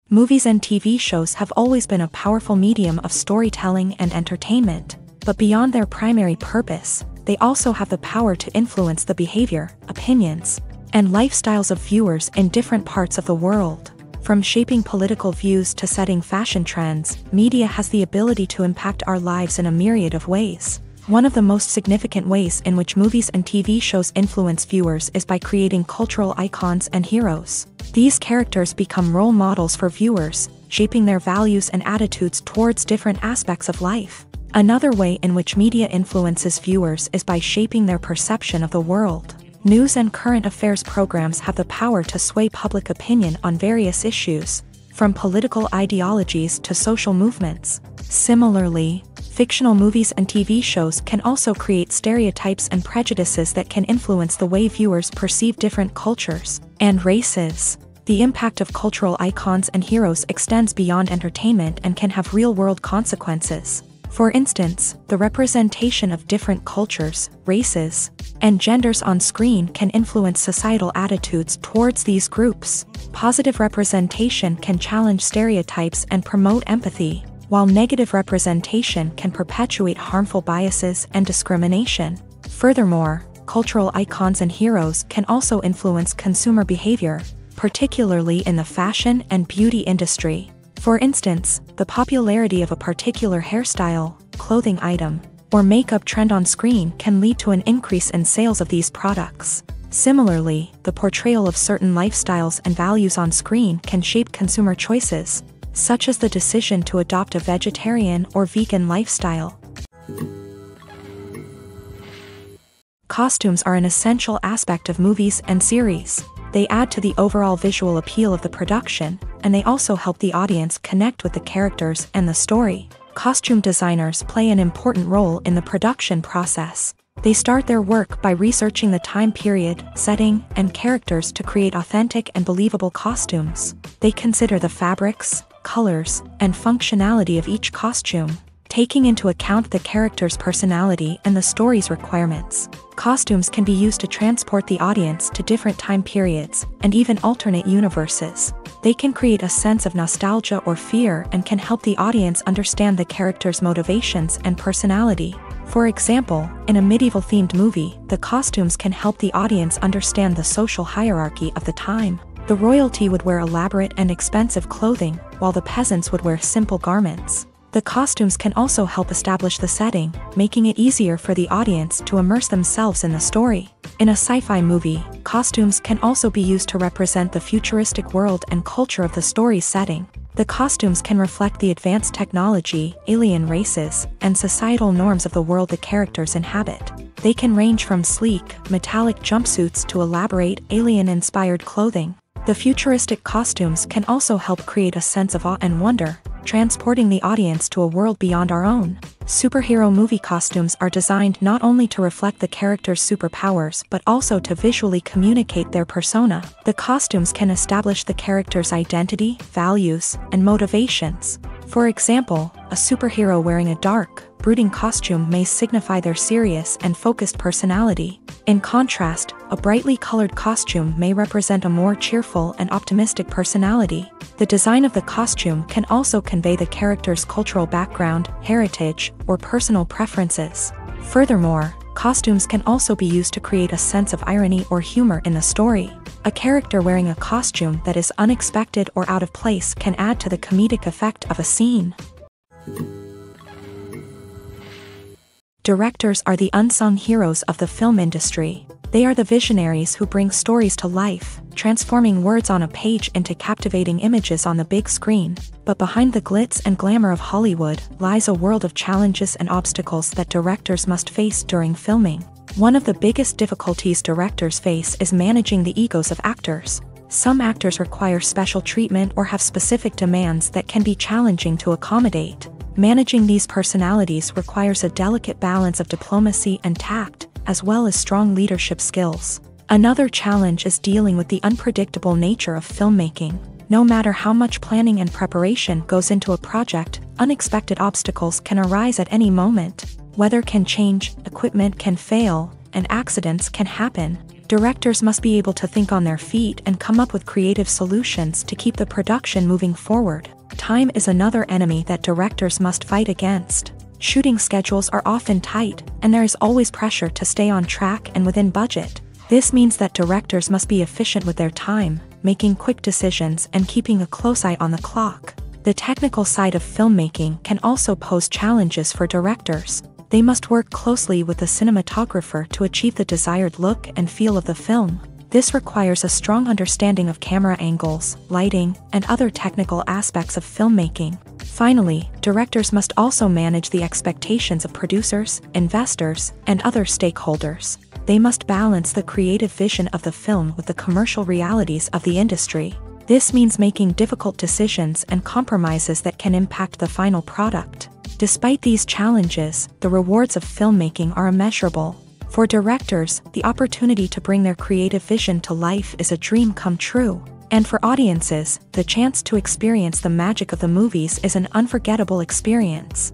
Movies and TV shows have always been a powerful medium of storytelling and entertainment, but beyond their primary purpose, they also have the power to influence the behavior, opinions, and lifestyles of viewers in different parts of the world. From shaping political views to setting fashion trends, media has the ability to impact our lives in a myriad of ways. One of the most significant ways in which movies and TV shows influence viewers is by creating cultural icons and heroes. These characters become role models for viewers, shaping their values and attitudes towards different aspects of life. Another way in which media influences viewers is by shaping their perception of the world. News and current affairs programs have the power to sway public opinion on various issues, from political ideologies to social movements. Similarly, fictional movies and TV shows can also create stereotypes and prejudices that can influence the way viewers perceive different cultures and races. The impact of cultural icons and heroes extends beyond entertainment and can have real-world consequences. For instance, the representation of different cultures, races, and genders on screen can influence societal attitudes towards these groups. Positive representation can challenge stereotypes and promote empathy, while negative representation can perpetuate harmful biases and discrimination. Furthermore, cultural icons and heroes can also influence consumer behavior, particularly in the fashion and beauty industry. For instance, the popularity of a particular hairstyle, clothing item, or makeup trend on screen can lead to an increase in sales of these products. Similarly, the portrayal of certain lifestyles and values on screen can shape consumer choices, such as the decision to adopt a vegetarian or vegan lifestyle. Costumes are an essential aspect of movies and series. They add to the overall visual appeal of the production, and they also help the audience connect with the characters and the story. Costume designers play an important role in the production process. They start their work by researching the time period, setting, and characters to create authentic and believable costumes. They consider the fabrics, colors, and functionality of each costume. taking into account the character's personality and the story's requirements. Costumes can be used to transport the audience to different time periods, and even alternate universes. They can create a sense of nostalgia or fear and can help the audience understand the character's motivations and personality. For example, in a medieval-themed movie, the costumes can help the audience understand the social hierarchy of the time. The royalty would wear elaborate and expensive clothing, while the peasants would wear simple garments. The costumes can also help establish the setting, making it easier for the audience to immerse themselves in the story. In a sci-fi movie, costumes can also be used to represent the futuristic world and culture of the story's setting. The costumes can reflect the advanced technology, alien races, and societal norms of the world the characters inhabit. They can range from sleek, metallic jumpsuits to elaborate, alien-inspired clothing. The futuristic costumes can also help create a sense of awe and wonder, transporting the audience to a world beyond our own. Superhero movie costumes are designed not only to reflect the character's superpowers but also to visually communicate their persona. The costumes can establish the character's identity, values, and motivations. For example, a superhero wearing a dark, brooding costume may signify their serious and focused personality. In contrast, a brightly colored costume may represent a more cheerful and optimistic personality. The design of the costume can also convey the character's cultural background, heritage, or personal preferences. Furthermore, costumes can also be used to create a sense of irony or humor in the story. A character wearing a costume that is unexpected or out of place can add to the comedic effect of a scene. Directors are the unsung heroes of the film industry. They are the visionaries who bring stories to life, transforming words on a page into captivating images on the big screen. But behind the glitz and glamour of Hollywood lies a world of challenges and obstacles that directors must face during filming. One of the biggest difficulties directors face is managing the egos of actors. Some actors require special treatment or have specific demands that can be challenging to accommodate. Managing these personalities requires a delicate balance of diplomacy and tact, as well as strong leadership skills. Another challenge is dealing with the unpredictable nature of filmmaking. No matter how much planning and preparation goes into a project, unexpected obstacles can arise at any moment. Weather can change, equipment can fail, and accidents can happen. Directors must be able to think on their feet and come up with creative solutions to keep the production moving forward. Time is another enemy that directors must fight against. Shooting schedules are often tight, and there is always pressure to stay on track and within budget. This means that directors must be efficient with their time, making quick decisions and keeping a close eye on the clock. The technical side of filmmaking can also pose challenges for directors. They must work closely with the cinematographer to achieve the desired look and feel of the film. This requires a strong understanding of camera angles, lighting, and other technical aspects of filmmaking. Finally, directors must also manage the expectations of producers, investors, and other stakeholders. They must balance the creative vision of the film with the commercial realities of the industry. This means making difficult decisions and compromises that can impact the final product. Despite these challenges, the rewards of filmmaking are immeasurable. For directors, the opportunity to bring their creative vision to life is a dream come true. And for audiences, the chance to experience the magic of the movies is an unforgettable experience.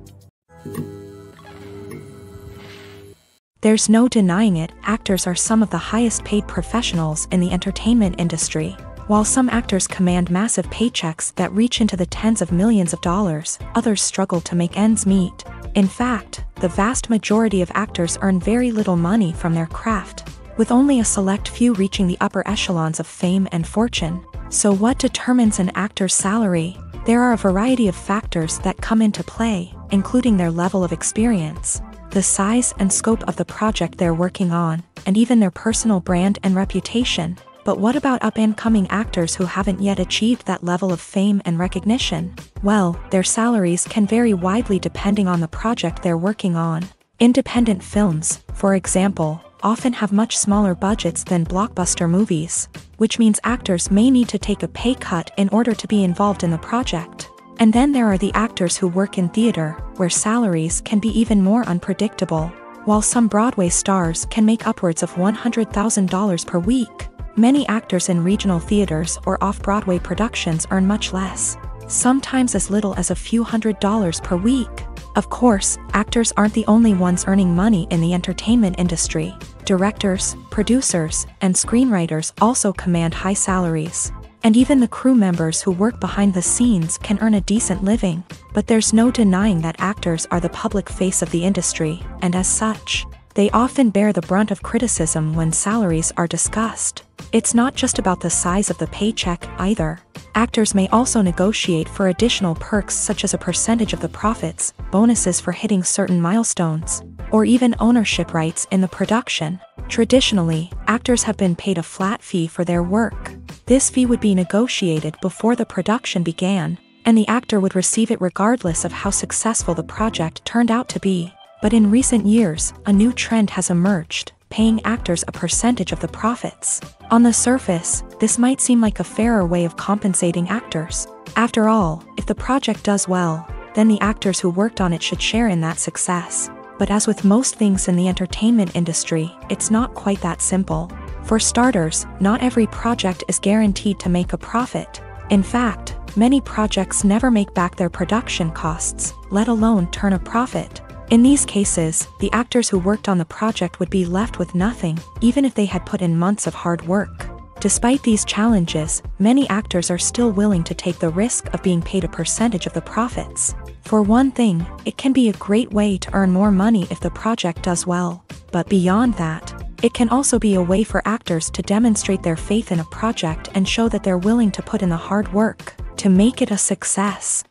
There's no denying it, actors are some of the highest paid professionals in the entertainment industry. While some actors command massive paychecks that reach into the tens of millions of dollars, others struggle to make ends meet. In fact, the vast majority of actors earn very little money from their craft, with only a select few reaching the upper echelons of fame and fortune. So what determines an actor's salary? There are a variety of factors that come into play, including their level of experience, the size and scope of the project they're working on, and even their personal brand and reputation. But what about up-and-coming actors who haven't yet achieved that level of fame and recognition? Well, their salaries can vary widely depending on the project they're working on. Independent films, for example, often have much smaller budgets than blockbuster movies, which means actors may need to take a pay cut in order to be involved in the project. And then there are the actors who work in theater, where salaries can be even more unpredictable. While some Broadway stars can make upwards of $100,000 per week, many actors in regional theaters or off-Broadway productions earn much less, sometimes as little as a few $100s per week. Of course, actors aren't the only ones earning money in the entertainment industry. Directors, producers, and screenwriters also command high salaries. And even the crew members who work behind the scenes can earn a decent living. But there's no denying that actors are the public face of the industry, and as such, they often bear the brunt of criticism when salaries are discussed. It's not just about the size of the paycheck, either. Actors may also negotiate for additional perks such as a percentage of the profits, bonuses for hitting certain milestones, or even ownership rights in the production. Traditionally, actors have been paid a flat fee for their work. This fee would be negotiated before the production began, and the actor would receive it regardless of how successful the project turned out to be. But in recent years, a new trend has emerged, paying actors a percentage of the profits. On the surface, this might seem like a fairer way of compensating actors. After all, if the project does well, then the actors who worked on it should share in that success. But as with most things in the entertainment industry, it's not quite that simple. For starters, not every project is guaranteed to make a profit. In fact, many projects never make back their production costs, let alone turn a profit. In these cases, the actors who worked on the project would be left with nothing, even if they had put in months of hard work. Despite these challenges, many actors are still willing to take the risk of being paid a percentage of the profits. For one thing, it can be a great way to earn more money if the project does well. But beyond that, it can also be a way for actors to demonstrate their faith in a project and show that they're willing to put in the hard work to make it a success.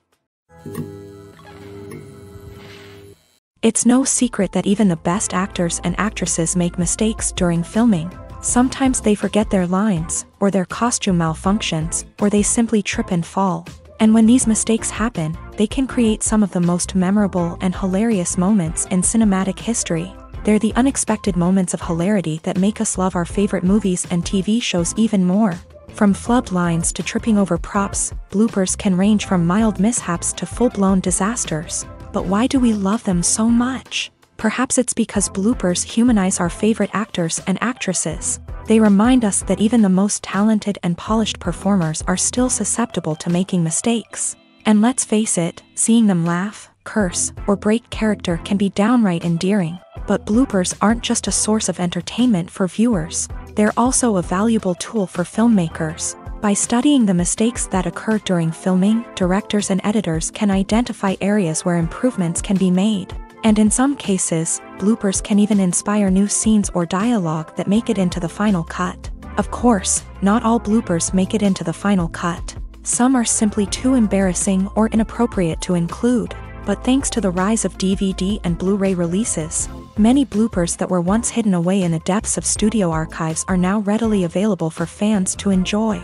It's no secret that even the best actors and actresses make mistakes during filming. Sometimes they forget their lines, or their costume malfunctions, or they simply trip and fall. And when these mistakes happen, they can create some of the most memorable and hilarious moments in cinematic history. They're the unexpected moments of hilarity that make us love our favorite movies and TV shows even more. From flubbed lines to tripping over props, bloopers can range from mild mishaps to full-blown disasters. But why do we love them so much? Perhaps it's because bloopers humanize our favorite actors and actresses. They remind us that even the most talented and polished performers are still susceptible to making mistakes. And let's face it, seeing them laugh, curse, or break character can be downright endearing. But bloopers aren't just a source of entertainment for viewers. They're also a valuable tool for filmmakers. By studying the mistakes that occur during filming, directors and editors can identify areas where improvements can be made. And in some cases, bloopers can even inspire new scenes or dialogue that make it into the final cut. Of course, not all bloopers make it into the final cut. Some are simply too embarrassing or inappropriate to include. But thanks to the rise of DVD and Blu-ray releases, many bloopers that were once hidden away in the depths of studio archives are now readily available for fans to enjoy.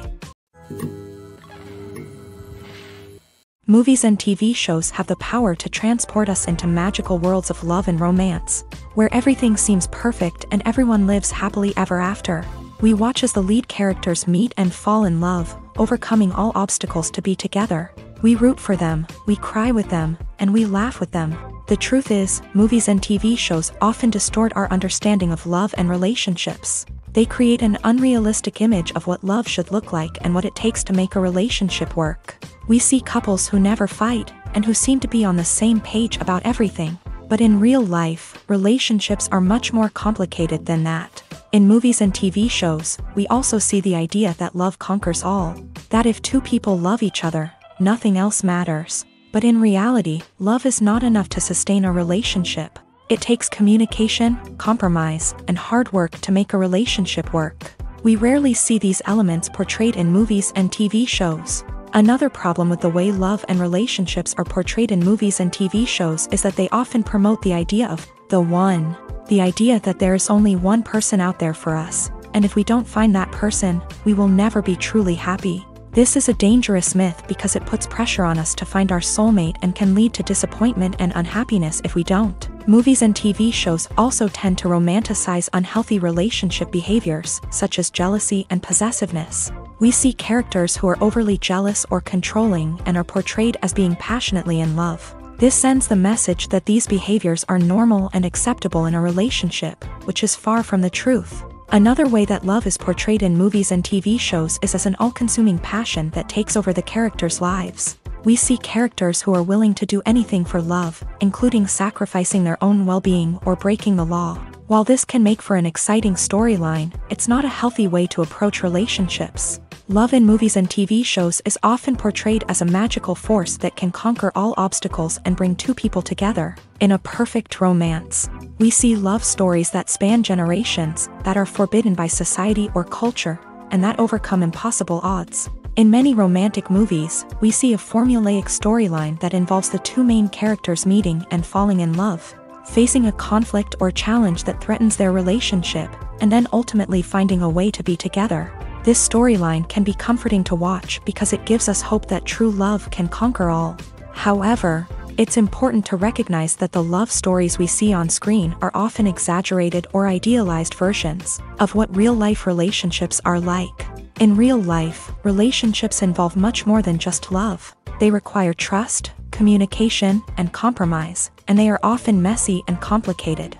Movies and TV shows have the power to transport us into magical worlds of love and romance, where everything seems perfect and everyone lives happily ever after. We watch as the lead characters meet and fall in love, overcoming all obstacles to be together. We root for them, we cry with them, and we laugh with them. The truth is, movies and TV shows often distort our understanding of love and relationships. They create an unrealistic image of what love should look like and what it takes to make a relationship work. We see couples who never fight, and who seem to be on the same page about everything. But in real life, relationships are much more complicated than that. In movies and TV shows, we also see the idea that love conquers all. That if two people love each other, nothing else matters. But in reality, love is not enough to sustain a relationship. It takes communication, compromise, and hard work to make a relationship work. We rarely see these elements portrayed in movies and TV shows. Another problem with the way love and relationships are portrayed in movies and TV shows is that they often promote the idea of the one. The idea that there is only one person out there for us, and if we don't find that person, we will never be truly happy. This is a dangerous myth because it puts pressure on us to find our soulmate and can lead to disappointment and unhappiness if we don't. Movies and TV shows also tend to romanticize unhealthy relationship behaviors, such as jealousy and possessiveness. We see characters who are overly jealous or controlling and are portrayed as being passionately in love. This sends the message that these behaviors are normal and acceptable in a relationship, which is far from the truth. Another way that love is portrayed in movies and TV shows is as an all-consuming passion that takes over the characters' lives. We see characters who are willing to do anything for love, including sacrificing their own well-being or breaking the law. While this can make for an exciting storyline, it's not a healthy way to approach relationships. Love in movies and TV shows is often portrayed as a magical force that can conquer all obstacles and bring two people together. In a perfect romance, we see love stories that span generations, that are forbidden by society or culture, and that overcome impossible odds. In many romantic movies, we see a formulaic storyline that involves the two main characters meeting and falling in love, facing a conflict or challenge that threatens their relationship, and then ultimately finding a way to be together. This storyline can be comforting to watch because it gives us hope that true love can conquer all. However, it's important to recognize that the love stories we see on screen are often exaggerated or idealized versions of what real-life relationships are like. In real life, relationships involve much more than just love. They require trust, communication, and compromise, and they are often messy and complicated.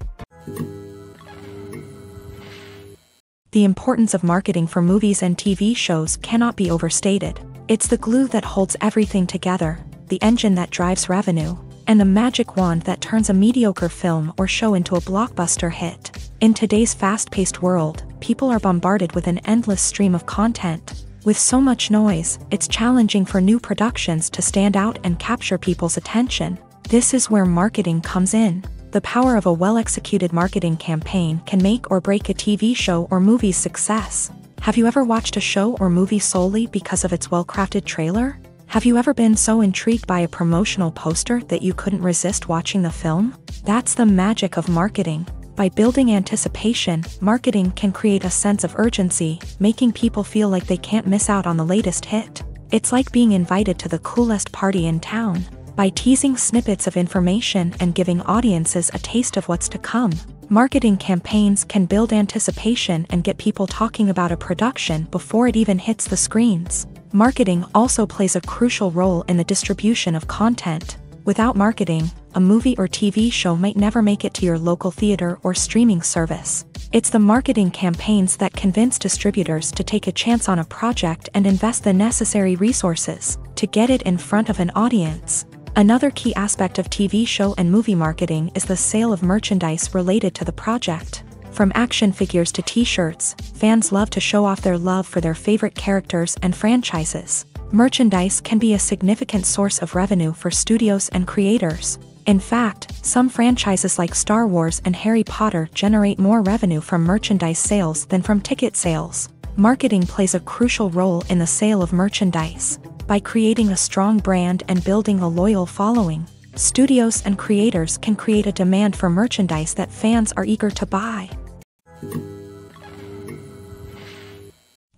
The importance of marketing for movies and TV shows cannot be overstated. It's the glue that holds everything together, the engine that drives revenue, and the magic wand that turns a mediocre film or show into a blockbuster hit. In today's fast-paced world, people are bombarded with an endless stream of content. With so much noise, it's challenging for new productions to stand out and capture people's attention. This is where marketing comes in. The power of a well-executed marketing campaign can make or break a TV show or movie's success. Have you ever watched a show or movie solely because of its well-crafted trailer? Have you ever been so intrigued by a promotional poster that you couldn't resist watching the film? That's the magic of marketing. By building anticipation, marketing can create a sense of urgency, making people feel like they can't miss out on the latest hit. It's like being invited to the coolest party in town. By teasing snippets of information and giving audiences a taste of what's to come, marketing campaigns can build anticipation and get people talking about a production before it even hits the screens. Marketing also plays a crucial role in the distribution of content. Without marketing, a movie or TV show might never make it to your local theater or streaming service. It's the marketing campaigns that convince distributors to take a chance on a project and invest the necessary resources to get it in front of an audience. Another key aspect of TV show and movie marketing is the sale of merchandise related to the project. From action figures to t-shirts, fans love to show off their love for their favorite characters and franchises. Merchandise can be a significant source of revenue for studios and creators. In fact, some franchises like Star Wars and Harry Potter generate more revenue from merchandise sales than from ticket sales. Marketing plays a crucial role in the sale of merchandise. By creating a strong brand and building a loyal following, studios and creators can create a demand for merchandise that fans are eager to buy.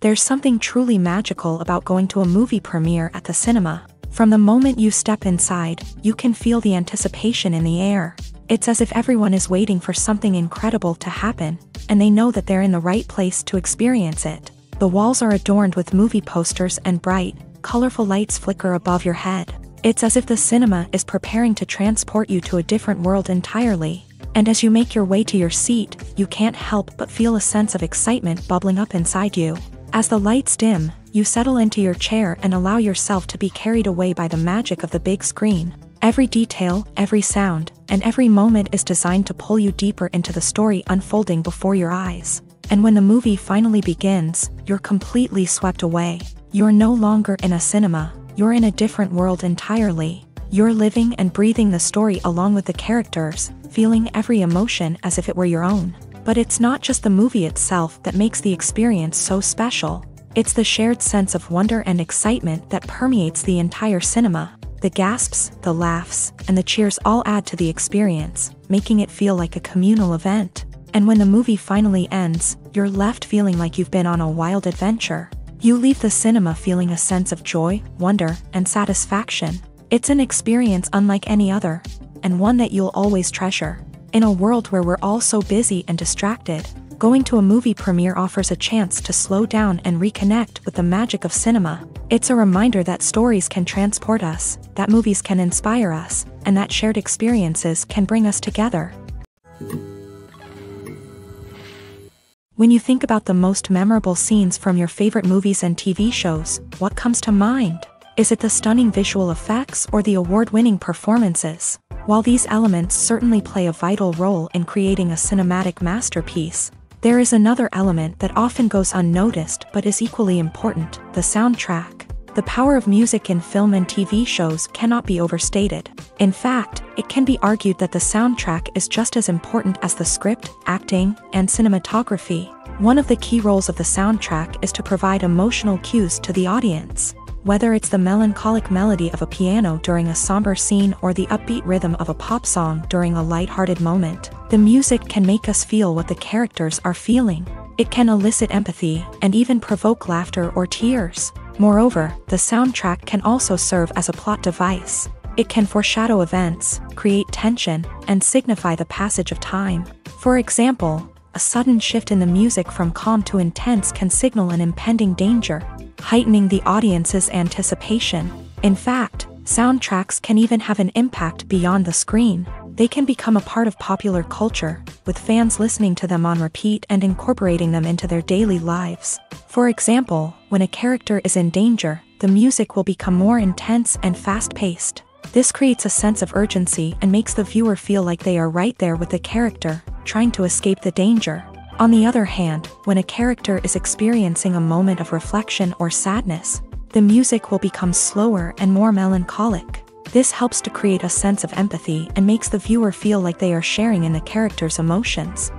There's something truly magical about going to a movie premiere at the cinema. From the moment you step inside, you can feel the anticipation in the air. It's as if everyone is waiting for something incredible to happen, and they know that they're in the right place to experience it. The walls are adorned with movie posters and bright, colorful lights flicker above your head. It's as if the cinema is preparing to transport you to a different world entirely. And as you make your way to your seat, you can't help but feel a sense of excitement bubbling up inside you. As the lights dim, you settle into your chair and allow yourself to be carried away by the magic of the big screen. Every detail, every sound, and every moment is designed to pull you deeper into the story unfolding before your eyes. And when the movie finally begins, you're completely swept away. You're no longer in a cinema, you're in a different world entirely. You're living and breathing the story along with the characters, feeling every emotion as if it were your own. But it's not just the movie itself that makes the experience so special. It's the shared sense of wonder and excitement that permeates the entire cinema. The gasps, the laughs, and the cheers all add to the experience, making it feel like a communal event. And when the movie finally ends, you're left feeling like you've been on a wild adventure. You leave the cinema feeling a sense of joy, wonder, and satisfaction. It's an experience unlike any other, and one that you'll always treasure. In a world where we're all so busy and distracted, going to a movie premiere offers a chance to slow down and reconnect with the magic of cinema. It's a reminder that stories can transport us, that movies can inspire us, and that shared experiences can bring us together. When you think about the most memorable scenes from your favorite movies and TV shows, what comes to mind? Is it the stunning visual effects or the award-winning performances? While these elements certainly play a vital role in creating a cinematic masterpiece, there is another element that often goes unnoticed but is equally important: the soundtrack. The power of music in film and TV shows cannot be overstated. In fact, it can be argued that the soundtrack is just as important as the script, acting, and cinematography. One of the key roles of the soundtrack is to provide emotional cues to the audience. Whether it's the melancholic melody of a piano during a somber scene or the upbeat rhythm of a pop song during a lighthearted moment, the music can make us feel what the characters are feeling. It can elicit empathy and even provoke laughter or tears. Moreover, the soundtrack can also serve as a plot device. It can foreshadow events, create tension, and signify the passage of time. For example, a sudden shift in the music from calm to intense can signal an impending danger, heightening the audience's anticipation. In fact, soundtracks can even have an impact beyond the screen. They can become a part of popular culture, with fans listening to them on repeat and incorporating them into their daily lives. For example, when a character is in danger, the music will become more intense and fast-paced. This creates a sense of urgency and makes the viewer feel like they are right there with the character, trying to escape the danger. On the other hand, when a character is experiencing a moment of reflection or sadness, the music will become slower and more melancholic. This helps to create a sense of empathy and makes the viewer feel like they are sharing in the character's emotions.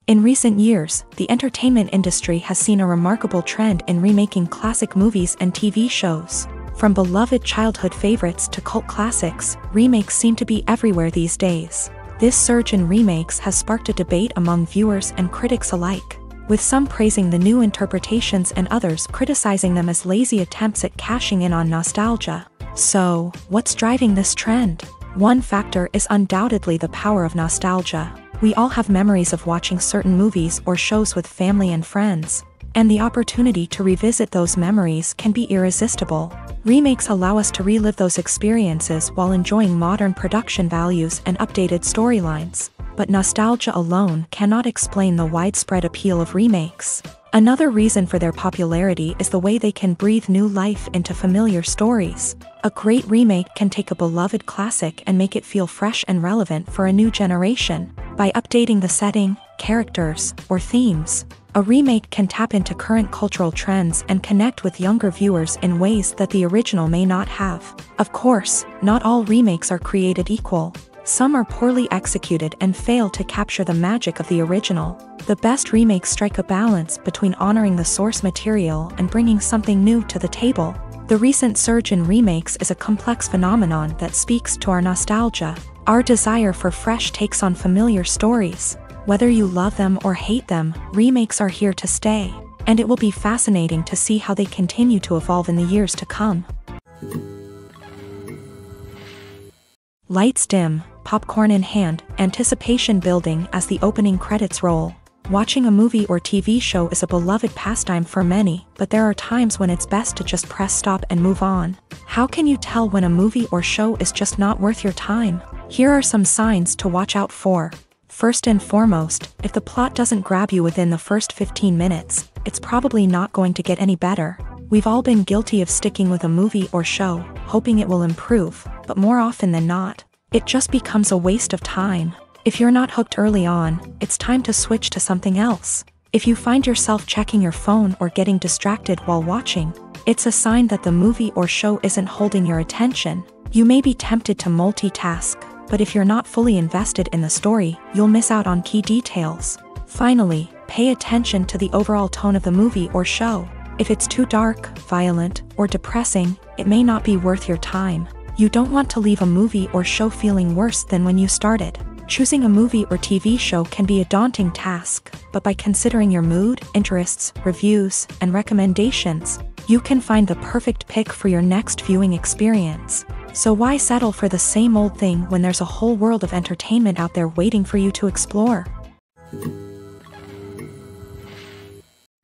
In recent years, the entertainment industry has seen a remarkable trend in remaking classic movies and TV shows. From beloved childhood favorites to cult classics, remakes seem to be everywhere these days. This surge in remakes has sparked a debate among viewers and critics alike, with some praising the new interpretations and others criticizing them as lazy attempts at cashing in on nostalgia. So, what's driving this trend? One factor is undoubtedly the power of nostalgia. We all have memories of watching certain movies or shows with family and friends, and the opportunity to revisit those memories can be irresistible. Remakes allow us to relive those experiences while enjoying modern production values and updated storylines. But nostalgia alone cannot explain the widespread appeal of remakes. Another reason for their popularity is the way they can breathe new life into familiar stories. A great remake can take a beloved classic and make it feel fresh and relevant for a new generation. By updating the setting, characters, or themes, a remake can tap into current cultural trends and connect with younger viewers in ways that the original may not have. Of course, not all remakes are created equal. Some are poorly executed and fail to capture the magic of the original. The best remakes strike a balance between honoring the source material and bringing something new to the table. The recent surge in remakes is a complex phenomenon that speaks to our nostalgia, our desire for fresh takes on familiar stories. Whether you love them or hate them, remakes are here to stay, and it will be fascinating to see how they continue to evolve in the years to come. Lights dim, popcorn in hand, anticipation building as the opening credits roll. Watching a movie or TV show is a beloved pastime for many, but there are times when it's best to just press stop and move on. How can you tell when a movie or show is just not worth your time? Here are some signs to watch out for. First and foremost, if the plot doesn't grab you within the first 15 minutes, it's probably not going to get any better. We've all been guilty of sticking with a movie or show, hoping it will improve, but more often than not, it just becomes a waste of time. If you're not hooked early on, it's time to switch to something else. If you find yourself checking your phone or getting distracted while watching, it's a sign that the movie or show isn't holding your attention. You may be tempted to multitask, but if you're not fully invested in the story, you'll miss out on key details. Finally, pay attention to the overall tone of the movie or show. If it's too dark, violent, or depressing, it may not be worth your time. You don't want to leave a movie or show feeling worse than when you started. Choosing a movie or TV show can be a daunting task, but by considering your mood, interests, reviews, and recommendations, you can find the perfect pick for your next viewing experience. So why settle for the same old thing when there's a whole world of entertainment out there waiting for you to explore?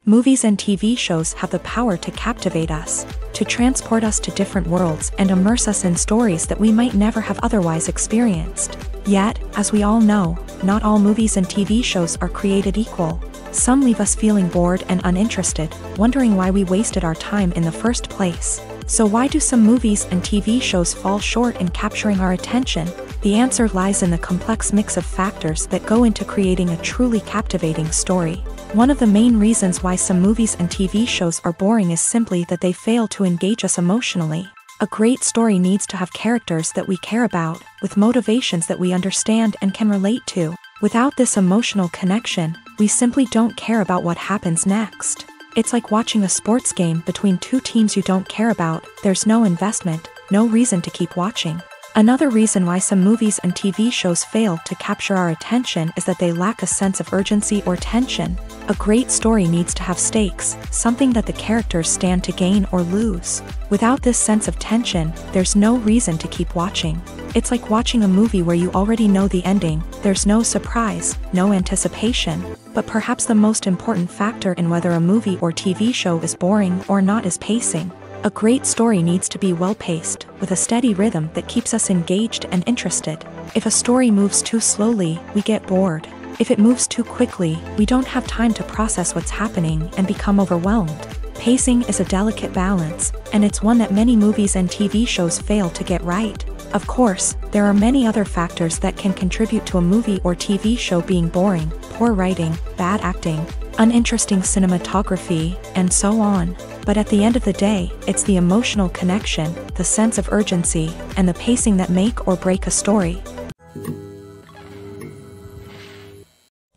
Movies and TV shows have the power to captivate us, to transport us to different worlds and immerse us in stories that we might never have otherwise experienced. Yet, as we all know, not all movies and TV shows are created equal. Some leave us feeling bored and uninterested, wondering why we wasted our time in the first place. So why do some movies and TV shows fall short in capturing our attention? The answer lies in the complex mix of factors that go into creating a truly captivating story. One of the main reasons why some movies and TV shows are boring is simply that they fail to engage us emotionally. A great story needs to have characters that we care about, with motivations that we understand and can relate to. Without this emotional connection, we simply don't care about what happens next. It's like watching a sports game between two teams you don't care about. There's no investment, no reason to keep watching. Another reason why some movies and TV shows fail to capture our attention is that they lack a sense of urgency or tension. A great story needs to have stakes, something that the characters stand to gain or lose. Without this sense of tension, there's no reason to keep watching. It's like watching a movie where you already know the ending. There's no surprise, no anticipation. But perhaps the most important factor in whether a movie or TV show is boring or not is pacing. A great story needs to be well-paced, with a steady rhythm that keeps us engaged and interested. If a story moves too slowly, we get bored. If it moves too quickly, we don't have time to process what's happening and become overwhelmed. Pacing is a delicate balance, and it's one that many movies and TV shows fail to get right. Of course, there are many other factors that can contribute to a movie or TV show being boring: poor writing, bad acting, uninteresting cinematography, and so on. But at the end of the day, it's the emotional connection, the sense of urgency, and the pacing that make or break a story.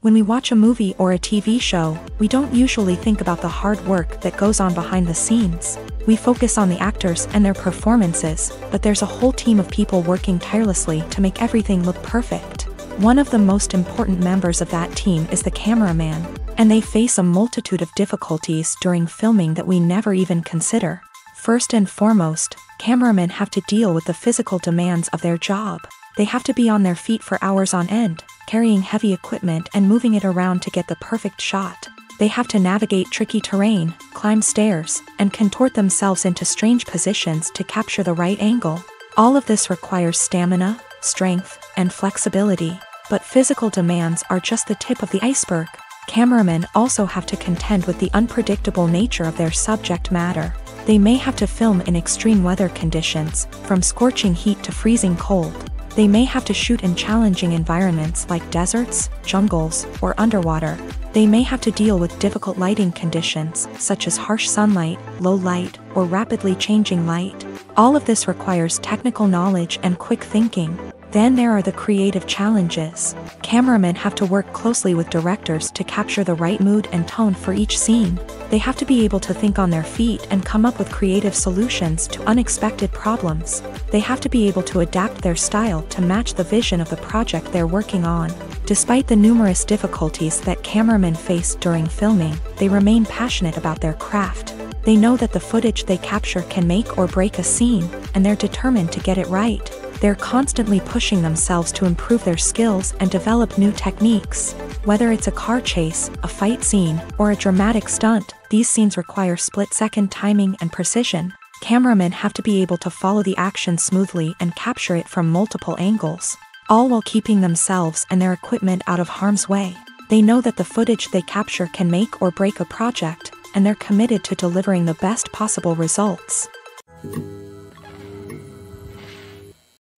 When we watch a movie or a TV show, we don't usually think about the hard work that goes on behind the scenes. We focus on the actors and their performances, but there's a whole team of people working tirelessly to make everything look perfect. One of the most important members of that team is the cameraman, and they face a multitude of difficulties during filming that we never even consider. First and foremost, cameramen have to deal with the physical demands of their job. They have to be on their feet for hours on end, carrying heavy equipment and moving it around to get the perfect shot. They have to navigate tricky terrain, climb stairs, and contort themselves into strange positions to capture the right angle. All of this requires stamina, strength, and flexibility. But physical demands are just the tip of the iceberg. Cameramen also have to contend with the unpredictable nature of their subject matter. They may have to film in extreme weather conditions, from scorching heat to freezing cold. They may have to shoot in challenging environments like deserts, jungles, or underwater. They may have to deal with difficult lighting conditions, such as harsh sunlight, low light, or rapidly changing light. All of this requires technical knowledge and quick thinking. Then there are the creative challenges. Cameramen have to work closely with directors to capture the right mood and tone for each scene. They have to be able to think on their feet and come up with creative solutions to unexpected problems. They have to be able to adapt their style to match the vision of the project they're working on. Despite the numerous difficulties that cameramen face during filming, they remain passionate about their craft. They know that the footage they capture can make or break a scene, and they're determined to get it right. They're constantly pushing themselves to improve their skills and develop new techniques. Whether it's a car chase, a fight scene, or a dramatic stunt, these scenes require split-second timing and precision. Cameramen have to be able to follow the action smoothly and capture it from multiple angles, all while keeping themselves and their equipment out of harm's way. They know that the footage they capture can make or break a project, and they're committed to delivering the best possible results.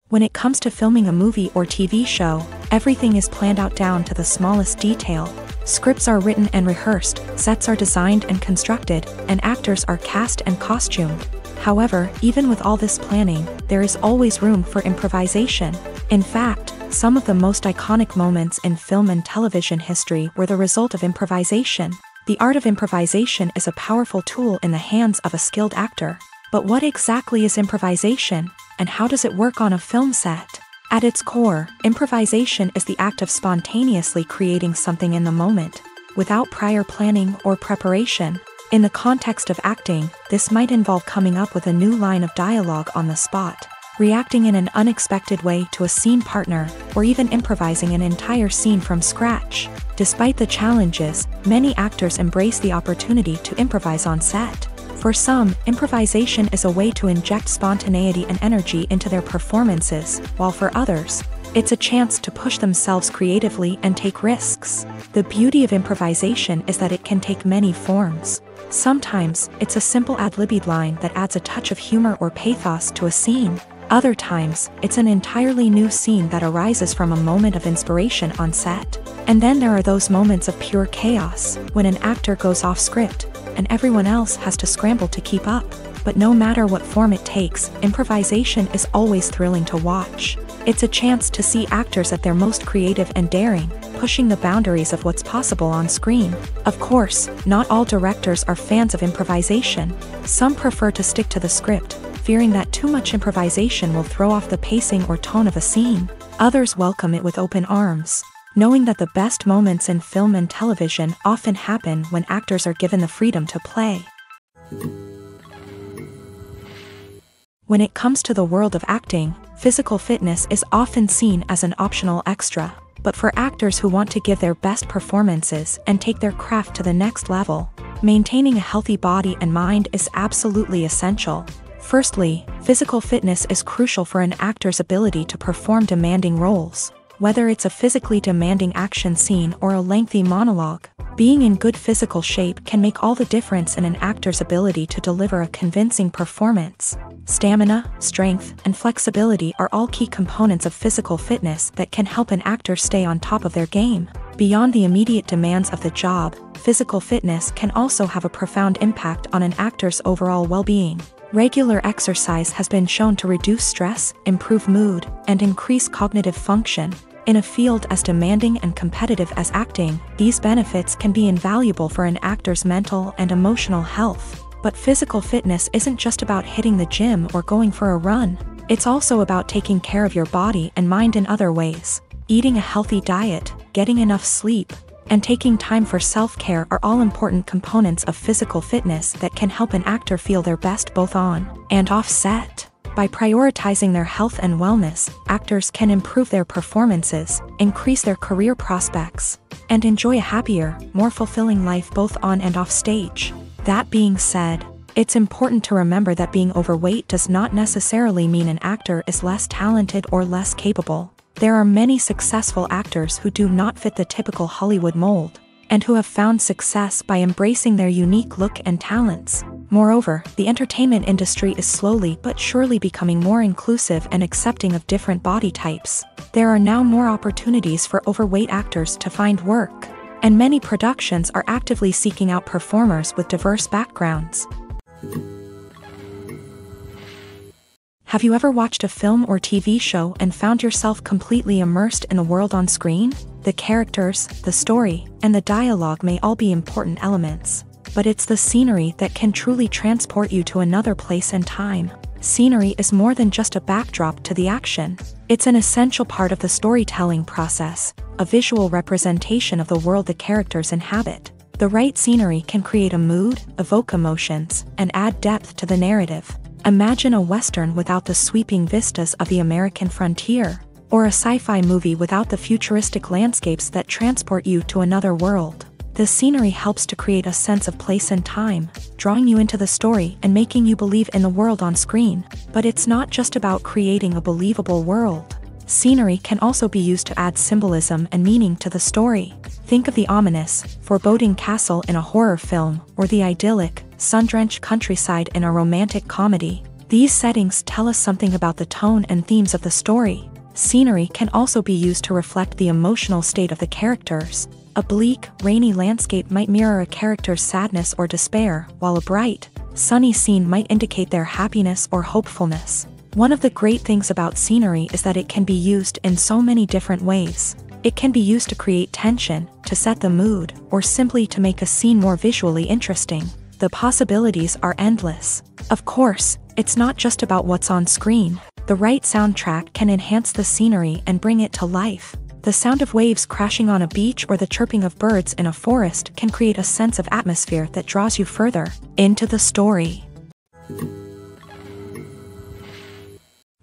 When it comes to filming a movie or TV show, everything is planned out down to the smallest detail. Scripts are written and rehearsed, sets are designed and constructed, and actors are cast and costumed. However, even with all this planning, there is always room for improvisation. In fact, some of the most iconic moments in film and television history were the result of improvisation. The art of improvisation is a powerful tool in the hands of a skilled actor. But what exactly is improvisation, and how does it work on a film set? At its core, improvisation is the act of spontaneously creating something in the moment, without prior planning or preparation. In the context of acting, this might involve coming up with a new line of dialogue on the spot, reacting in an unexpected way to a scene partner, or even improvising an entire scene from scratch. Despite the challenges, many actors embrace the opportunity to improvise on set. For some, improvisation is a way to inject spontaneity and energy into their performances, while for others, It's a chance to push themselves creatively and take risks. The beauty of improvisation is that it can take many forms. Sometimes, it's a simple ad-libbed line that adds a touch of humor or pathos to a scene. Other times, it's an entirely new scene that arises from a moment of inspiration on set. And then there are those moments of pure chaos, when an actor goes off script, and everyone else has to scramble to keep up. But no matter what form it takes, improvisation is always thrilling to watch. It's a chance to see actors at their most creative and daring, pushing the boundaries of what's possible on screen. Of course, not all directors are fans of improvisation. Some prefer to stick to the script, fearing that too much improvisation will throw off the pacing or tone of a scene. Others welcome it with open arms, knowing that the best moments in film and television often happen when actors are given the freedom to play. When it comes to the world of acting, physical fitness is often seen as an optional extra. But for actors who want to give their best performances and take their craft to the next level, maintaining a healthy body and mind is absolutely essential. Firstly, physical fitness is crucial for an actor's ability to perform demanding roles. Whether it's a physically demanding action scene or a lengthy monologue, being in good physical shape can make all the difference in an actor's ability to deliver a convincing performance. Stamina, strength, and flexibility are all key components of physical fitness that can help an actor stay on top of their game. Beyond the immediate demands of the job, physical fitness can also have a profound impact on an actor's overall well-being. Regular exercise has been shown to reduce stress, improve mood, and increase cognitive function. In a field as demanding and competitive as acting, these benefits can be invaluable for an actor's mental and emotional health. But physical fitness isn't just about hitting the gym or going for a run. It's also about taking care of your body and mind in other ways. Eating a healthy diet, getting enough sleep, and taking time for self-care are all important components of physical fitness that can help an actor feel their best both on and off set. By prioritizing their health and wellness, actors can improve their performances, increase their career prospects, and enjoy a happier, more fulfilling life both on and off stage. That being said, it's important to remember that being overweight does not necessarily mean an actor is less talented or less capable. There are many successful actors who do not fit the typical Hollywood mold, and who have found success by embracing their unique look and talents. Moreover, the entertainment industry is slowly but surely becoming more inclusive and accepting of different body types. There are now more opportunities for overweight actors to find work, and many productions are actively seeking out performers with diverse backgrounds. Have you ever watched a film or TV show and found yourself completely immersed in the world on screen? The characters, the story, and the dialogue may all be important elements, but it's the scenery that can truly transport you to another place and time. Scenery is more than just a backdrop to the action. It's an essential part of the storytelling process, a visual representation of the world the characters inhabit. The right scenery can create a mood, evoke emotions, and add depth to the narrative. Imagine a Western without the sweeping vistas of the American frontier, or a sci-fi movie without the futuristic landscapes that transport you to another world. The scenery helps to create a sense of place and time, drawing you into the story and making you believe in the world on screen. But it's not just about creating a believable world. Scenery can also be used to add symbolism and meaning to the story. Think of the ominous, foreboding castle in a horror film, or the idyllic, sun-drenched countryside in a romantic comedy. These settings tell us something about the tone and themes of the story. Scenery can also be used to reflect the emotional state of the characters. A bleak, rainy landscape might mirror a character's sadness or despair, while a bright, sunny scene might indicate their happiness or hopefulness. One of the great things about scenery is that it can be used in so many different ways. It can be used to create tension, to set the mood, or simply to make a scene more visually interesting. The possibilities are endless. Of course, it's not just about what's on screen. The right soundtrack can enhance the scenery and bring it to life. The sound of waves crashing on a beach or the chirping of birds in a forest can create a sense of atmosphere that draws you further into the story.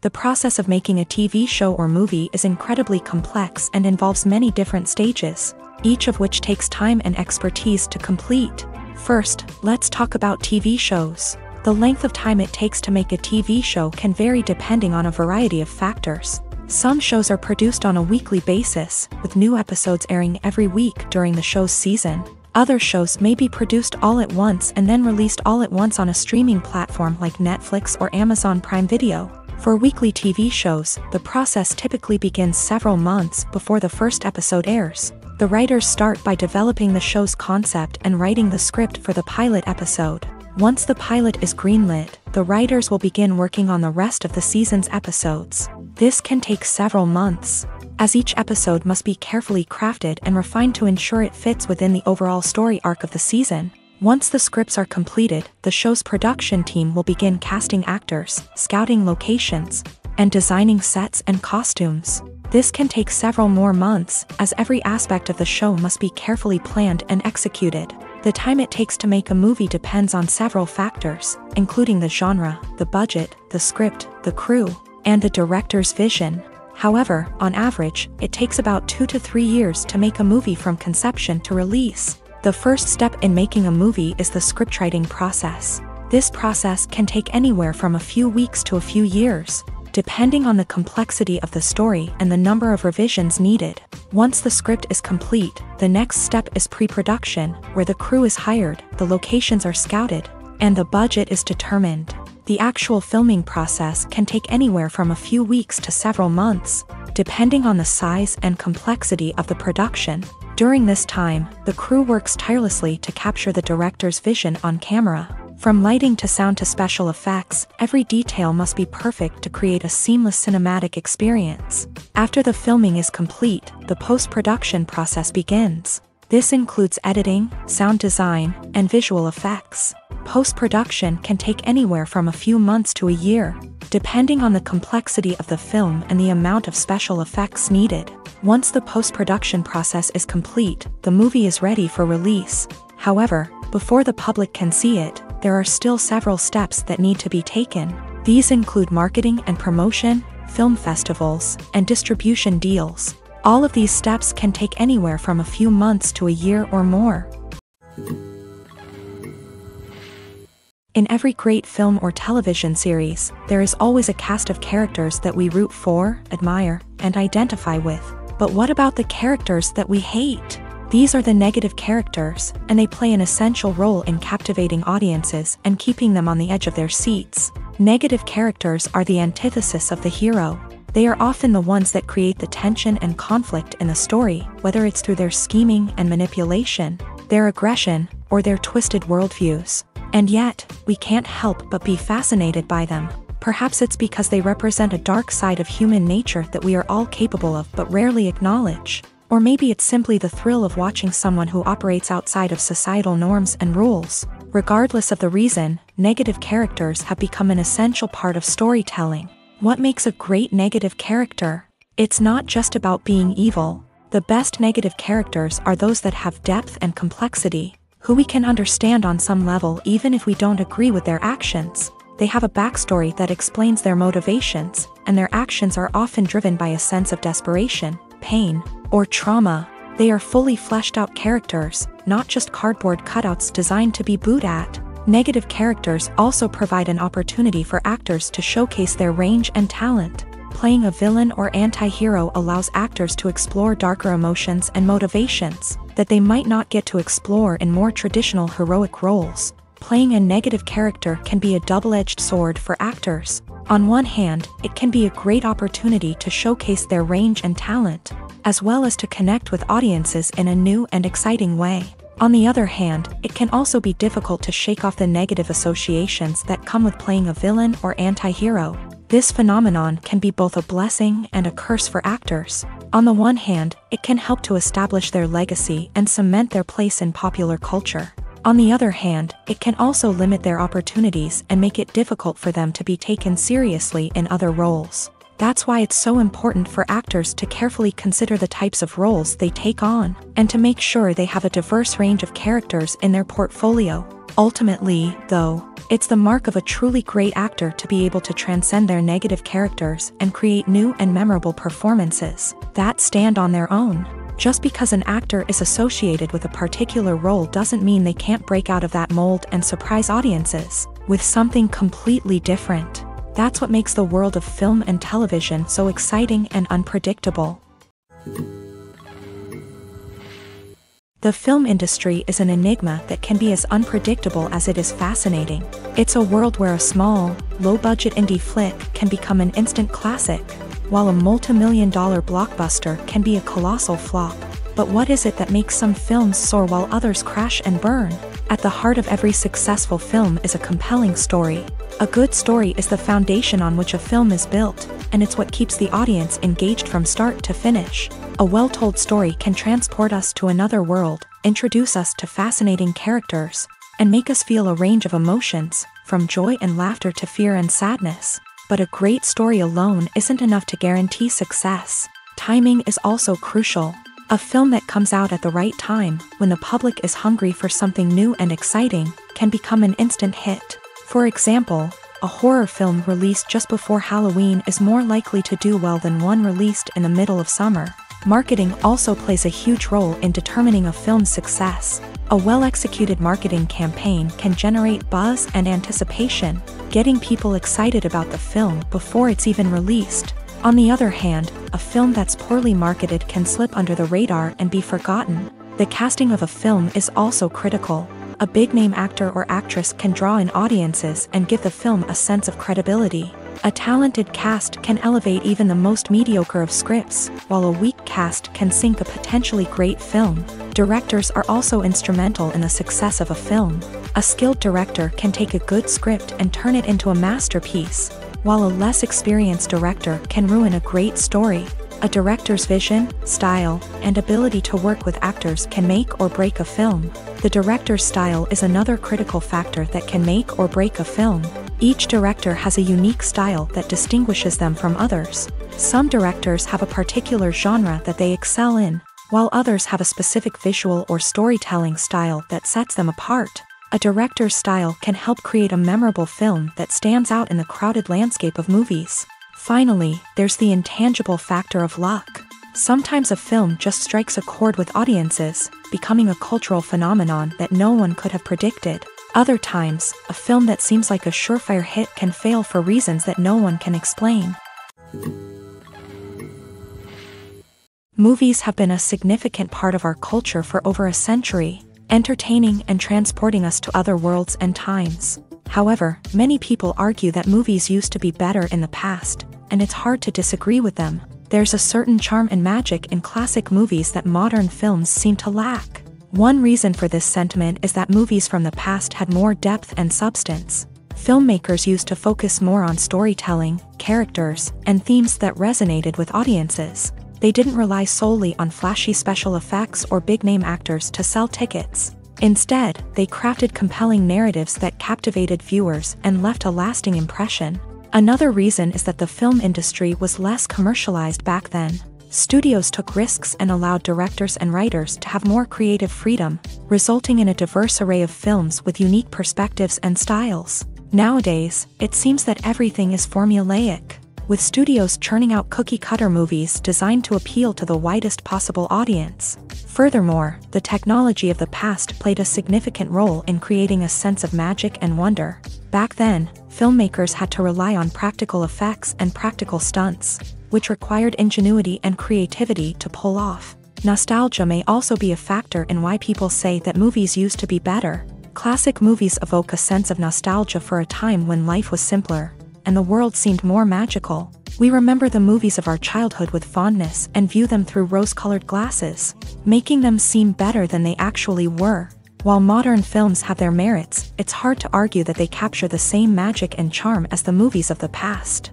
The process of making a TV show or movie is incredibly complex and involves many different stages, each of which takes time and expertise to complete. First, let's talk about TV shows. The length of time it takes to make a TV show can vary depending on a variety of factors. Some shows are produced on a weekly basis, with new episodes airing every week during the show's season. Other shows may be produced all at once and then released all at once on a streaming platform like Netflix or Amazon Prime Video. For weekly TV shows, the process typically begins several months before the first episode airs. The writers start by developing the show's concept and writing the script for the pilot episode. Once the pilot is greenlit, the writers will begin working on the rest of the season's episodes. This can take several months, as each episode must be carefully crafted and refined to ensure it fits within the overall story arc of the season. Once the scripts are completed, the show's production team will begin casting actors, scouting locations, and designing sets and costumes. This can take several more months, as every aspect of the show must be carefully planned and executed. The time it takes to make a movie depends on several factors, including the genre, the budget, the script, the crew, and the director's vision. However, on average, it takes about 2 to 3 years to make a movie from conception to release. The first step in making a movie is the scriptwriting process. This process can take anywhere from a few weeks to a few years, depending on the complexity of the story and the number of revisions needed. Once the script is complete, the next step is pre-production, where the crew is hired, the locations are scouted, and the budget is determined. The actual filming process can take anywhere from a few weeks to several months, depending on the size and complexity of the production. During this time, the crew works tirelessly to capture the director's vision on camera. From lighting to sound to special effects, every detail must be perfect to create a seamless cinematic experience. After the filming is complete, the post-production process begins. This includes editing, sound design, and visual effects. Post-production can take anywhere from a few months to a year, depending on the complexity of the film and the amount of special effects needed. Once the post-production process is complete, the movie is ready for release. However, before the public can see it, there are still several steps that need to be taken. These include marketing and promotion, film festivals, and distribution deals. All of these steps can take anywhere from a few months to a year or more. In every great film or television series, there is always a cast of characters that we root for, admire, and identify with. But what about the characters that we hate? These are the negative characters, and they play an essential role in captivating audiences and keeping them on the edge of their seats. Negative characters are the antithesis of the hero. They are often the ones that create the tension and conflict in the story, whether it's through their scheming and manipulation, their aggression, or their twisted worldviews. And yet, we can't help but be fascinated by them. Perhaps it's because they represent a dark side of human nature that we are all capable of but rarely acknowledge. Or maybe it's simply the thrill of watching someone who operates outside of societal norms and rules. Regardless of the reason, negative characters have become an essential part of storytelling. What makes a great negative character? It's not just about being evil. The best negative characters are those that have depth and complexity, who we can understand on some level even if we don't agree with their actions. They have a backstory that explains their motivations, and their actions are often driven by a sense of desperation, pain, or trauma. They are fully fleshed out characters, not just cardboard cutouts designed to be booed at. Negative characters also provide an opportunity for actors to showcase their range and talent. Playing a villain or anti-hero allows actors to explore darker emotions and motivations that they might not get to explore in more traditional heroic roles. Playing a negative character can be a double-edged sword for actors. On one hand, it can be a great opportunity to showcase their range and talent, as well as to connect with audiences in a new and exciting way. On the other hand, it can also be difficult to shake off the negative associations that come with playing a villain or anti-hero. This phenomenon can be both a blessing and a curse for actors. On the one hand, it can help to establish their legacy and cement their place in popular culture. On the other hand, it can also limit their opportunities and make it difficult for them to be taken seriously in other roles. That's why it's so important for actors to carefully consider the types of roles they take on, and to make sure they have a diverse range of characters in their portfolio. Ultimately, though, it's the mark of a truly great actor to be able to transcend their negative characters and create new and memorable performances that stand on their own. Just because an actor is associated with a particular role doesn't mean they can't break out of that mold and surprise audiences with something completely different. That's what makes the world of film and television so exciting and unpredictable. The film industry is an enigma that can be as unpredictable as it is fascinating. It's a world where a small, low-budget indie flick can become an instant classic, while a multi-million-dollar blockbuster can be a colossal flop. But what is it that makes some films soar while others crash and burn? At the heart of every successful film is a compelling story. A good story is the foundation on which a film is built, and it's what keeps the audience engaged from start to finish. A well-told story can transport us to another world, introduce us to fascinating characters, and make us feel a range of emotions, from joy and laughter to fear and sadness. But a great story alone isn't enough to guarantee success. Timing is also crucial. A film that comes out at the right time, when the public is hungry for something new and exciting, can become an instant hit. For example, a horror film released just before Halloween is more likely to do well than one released in the middle of summer. Marketing also plays a huge role in determining a film's success. A well-executed marketing campaign can generate buzz and anticipation, getting people excited about the film before it's even released. On the other hand, a film that's poorly marketed can slip under the radar and be forgotten. The casting of a film is also critical. A big-name actor or actress can draw in audiences and give the film a sense of credibility. A talented cast can elevate even the most mediocre of scripts, while a weak cast can sink a potentially great film. Directors are also instrumental in the success of a film. A skilled director can take a good script and turn it into a masterpiece, while a less experienced director can ruin a great story. A director's vision, style, and ability to work with actors can make or break a film. The director's style is another critical factor that can make or break a film. Each director has a unique style that distinguishes them from others. Some directors have a particular genre that they excel in, while others have a specific visual or storytelling style that sets them apart. A director's style can help create a memorable film that stands out in the crowded landscape of movies. Finally, there's the intangible factor of luck. Sometimes a film just strikes a chord with audiences, becoming a cultural phenomenon that no one could have predicted. Other times, a film that seems like a surefire hit can fail for reasons that no one can explain. Movies have been a significant part of our culture for over a century, entertaining and transporting us to other worlds and times. However, many people argue that movies used to be better in the past, and it's hard to disagree with them. There's a certain charm and magic in classic movies that modern films seem to lack. One reason for this sentiment is that movies from the past had more depth and substance. Filmmakers used to focus more on storytelling, characters, and themes that resonated with audiences. They didn't rely solely on flashy special effects or big-name actors to sell tickets. Instead, they crafted compelling narratives that captivated viewers and left a lasting impression. Another reason is that the film industry was less commercialized back then. Studios took risks and allowed directors and writers to have more creative freedom, resulting in a diverse array of films with unique perspectives and styles. Nowadays, it seems that everything is formulaic, with studios churning out cookie-cutter movies designed to appeal to the widest possible audience. Furthermore, the technology of the past played a significant role in creating a sense of magic and wonder. Back then, filmmakers had to rely on practical effects and practical stunts, which required ingenuity and creativity to pull off. Nostalgia may also be a factor in why people say that movies used to be better. Classic movies evoke a sense of nostalgia for a time when life was simpler, and the world seemed more magical. We remember the movies of our childhood with fondness and view them through rose-colored glasses, making them seem better than they actually were. While modern films have their merits, it's hard to argue that they capture the same magic and charm as the movies of the past.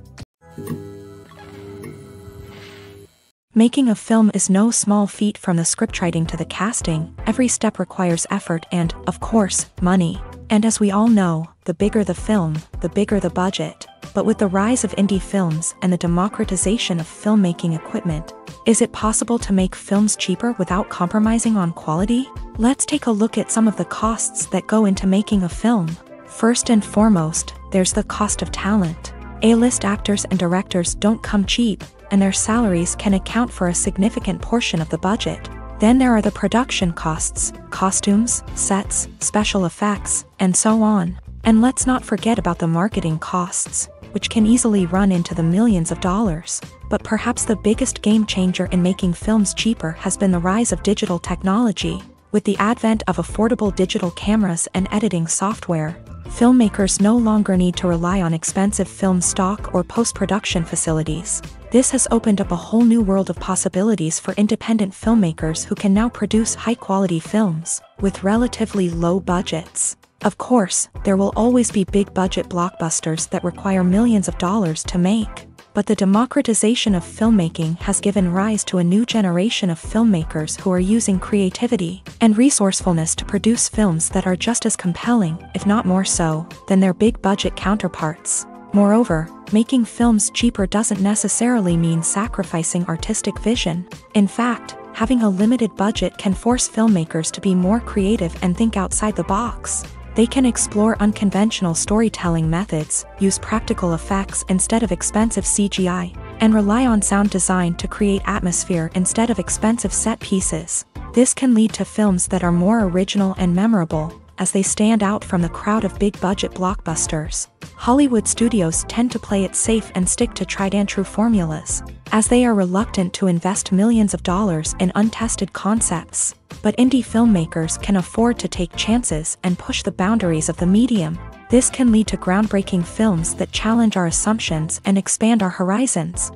Making a film is no small feat. From the scriptwriting to the casting, every step requires effort and, of course, money. And as we all know, the bigger the film, the bigger the budget. But with the rise of indie films and the democratization of filmmaking equipment, is it possible to make films cheaper without compromising on quality? Let's take a look at some of the costs that go into making a film. First and foremost, there's the cost of talent. A-list actors and directors don't come cheap, and their salaries can account for a significant portion of the budget. Then there are the production costs, costumes, sets, special effects, and so on. And let's not forget about the marketing costs. which can easily run into the millions of dollars. But perhaps the biggest game changer in making films cheaper has been the rise of digital technology. With the advent of affordable digital cameras and editing software, filmmakers no longer need to rely on expensive film stock or post-production facilities. This has opened up a whole new world of possibilities for independent filmmakers who can now produce high-quality films with relatively low budgets. Of course, there will always be big-budget blockbusters that require millions of dollars to make. But the democratization of filmmaking has given rise to a new generation of filmmakers who are using creativity and resourcefulness to produce films that are just as compelling, if not more so, than their big-budget counterparts. Moreover, making films cheaper doesn't necessarily mean sacrificing artistic vision. In fact, having a limited budget can force filmmakers to be more creative and think outside the box. They can explore unconventional storytelling methods, use practical effects instead of expensive CGI, and rely on sound design to create atmosphere instead of expensive set pieces. This can lead to films that are more original and memorable, as they stand out from the crowd of big-budget blockbusters. Hollywood studios tend to play it safe and stick to tried-and-true formulas, as they are reluctant to invest millions of dollars in untested concepts. But indie filmmakers can afford to take chances and push the boundaries of the medium. This can lead to groundbreaking films that challenge our assumptions and expand our horizons.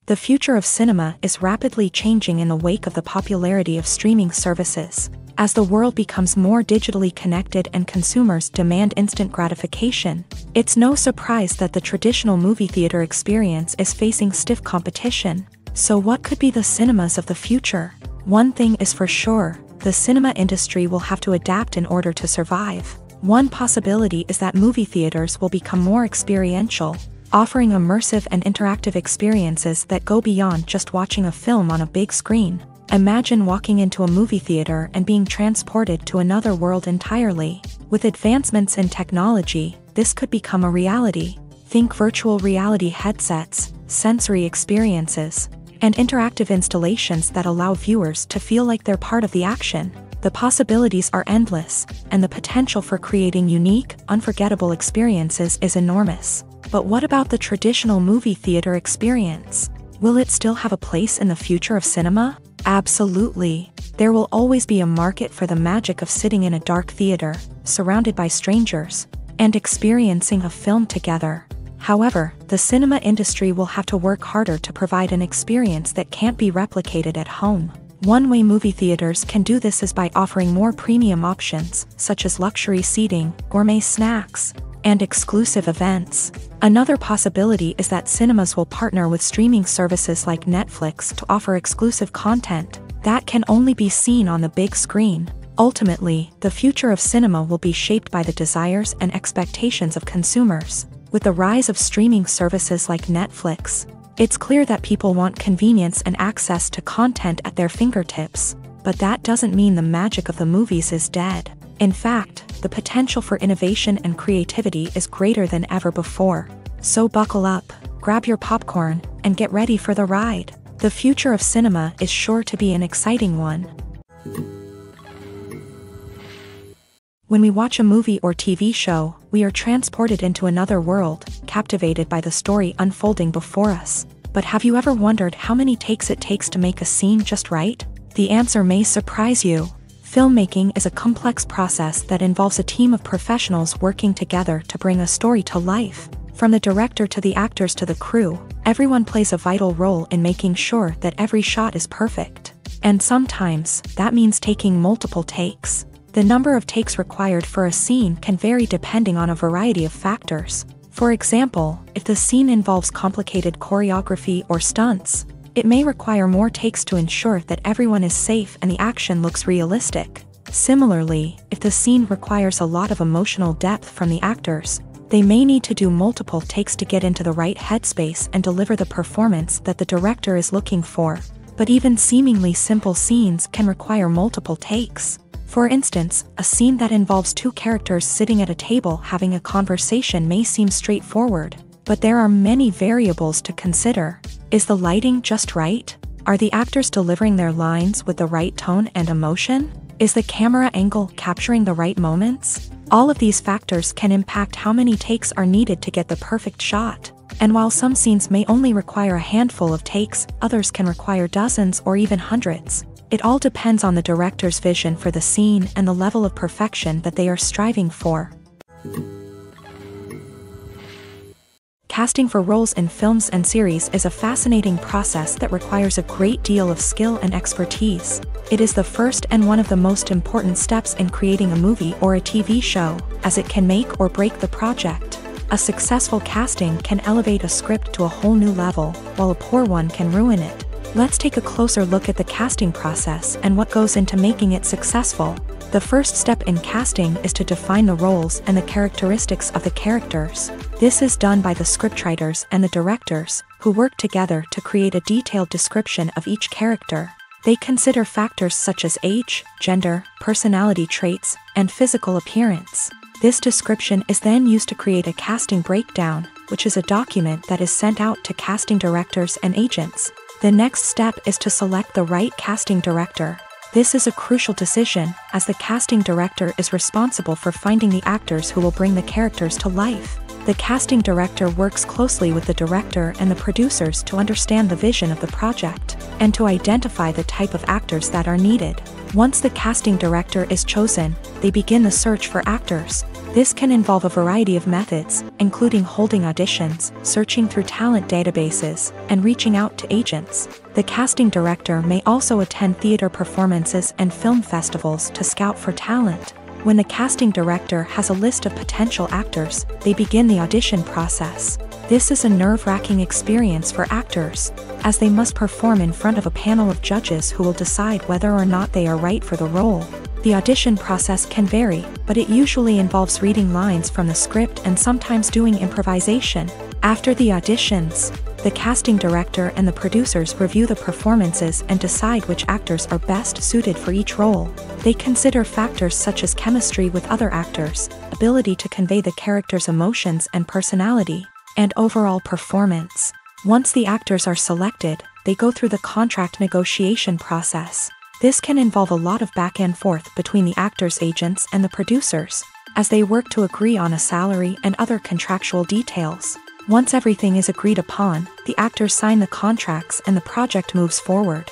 The future of cinema is rapidly changing in the wake of the popularity of streaming services. As the world becomes more digitally connected and consumers demand instant gratification, it's no surprise that the traditional movie theater experience is facing stiff competition. So what could be the cinemas of the future? One thing is for sure, the cinema industry will have to adapt in order to survive. One possibility is that movie theaters will become more experiential, offering immersive and interactive experiences that go beyond just watching a film on a big screen. Imagine walking into a movie theater and being transported to another world entirely. With advancements in technology, this could become a reality. Think virtual reality headsets, sensory experiences, and interactive installations that allow viewers to feel like they're part of the action. The possibilities are endless, and the potential for creating unique, unforgettable experiences is enormous. But what about the traditional movie theater experience? Will it still have a place in the future of cinema? Absolutely. There will always be a market for the magic of sitting in a dark theater, surrounded by strangers, and experiencing a film together. However, the cinema industry will have to work harder to provide an experience that can't be replicated at home. One way movie theaters can do this is by offering more premium options, such as luxury seating, gourmet snacks, and exclusive events. Another possibility is that cinemas will partner with streaming services like Netflix to offer exclusive content that can only be seen on the big screen. Ultimately, the future of cinema will be shaped by the desires and expectations of consumers. With the rise of streaming services like Netflix, it's clear that people want convenience and access to content at their fingertips. But that doesn't mean the magic of the movies is dead. In fact, the potential for innovation and creativity is greater than ever before. So buckle up, grab your popcorn, and get ready for the ride. The future of cinema is sure to be an exciting one. When we watch a movie or TV show, we are transported into another world, captivated by the story unfolding before us. But have you ever wondered how many takes it takes to make a scene just right? The answer may surprise you. Filmmaking is a complex process that involves a team of professionals working together to bring a story to life. From the director to the actors to the crew, everyone plays a vital role in making sure that every shot is perfect. And sometimes, that means taking multiple takes. The number of takes required for a scene can vary depending on a variety of factors. For example, if the scene involves complicated choreography or stunts, it may require more takes to ensure that everyone is safe and the action looks realistic. Similarly, if the scene requires a lot of emotional depth from the actors, they may need to do multiple takes to get into the right headspace and deliver the performance that the director is looking for. But even seemingly simple scenes can require multiple takes. For instance, a scene that involves two characters sitting at a table having a conversation may seem straightforward, but there are many variables to consider. Is the lighting just right? Are the actors delivering their lines with the right tone and emotion? Is the camera angle capturing the right moments? All of these factors can impact how many takes are needed to get the perfect shot. And while some scenes may only require a handful of takes, others can require dozens or even hundreds. It all depends on the director's vision for the scene and the level of perfection that they are striving for. Casting for roles in films and series is a fascinating process that requires a great deal of skill and expertise. It is the first and one of the most important steps in creating a movie or a TV show, as it can make or break the project. A successful casting can elevate a script to a whole new level, while a poor one can ruin it. Let's take a closer look at the casting process and what goes into making it successful. The first step in casting is to define the roles and the characteristics of the characters. This is done by the scriptwriters and the directors, who work together to create a detailed description of each character. They consider factors such as age, gender, personality traits, and physical appearance. This description is then used to create a casting breakdown, which is a document that is sent out to casting directors and agents. The next step is to select the right casting director. This is a crucial decision, as the casting director is responsible for finding the actors who will bring the characters to life. The casting director works closely with the director and the producers to understand the vision of the project, and to identify the type of actors that are needed. Once the casting director is chosen, they begin the search for actors. This can involve a variety of methods, including holding auditions, searching through talent databases, and reaching out to agents. The casting director may also attend theater performances and film festivals to scout for talent. When the casting director has a list of potential actors, they begin the audition process. This is a nerve-wracking experience for actors, as they must perform in front of a panel of judges who will decide whether or not they are right for the role. The audition process can vary, but it usually involves reading lines from the script and sometimes doing improvisation. After the auditions, the casting director and the producers review the performances and decide which actors are best suited for each role. They consider factors such as chemistry with other actors, ability to convey the character's emotions and personality, and overall performance. Once the actors are selected, they go through the contract negotiation process. This can involve a lot of back and forth between the actors' agents and the producers, as they work to agree on a salary and other contractual details. Once everything is agreed upon, the actors sign the contracts and the project moves forward.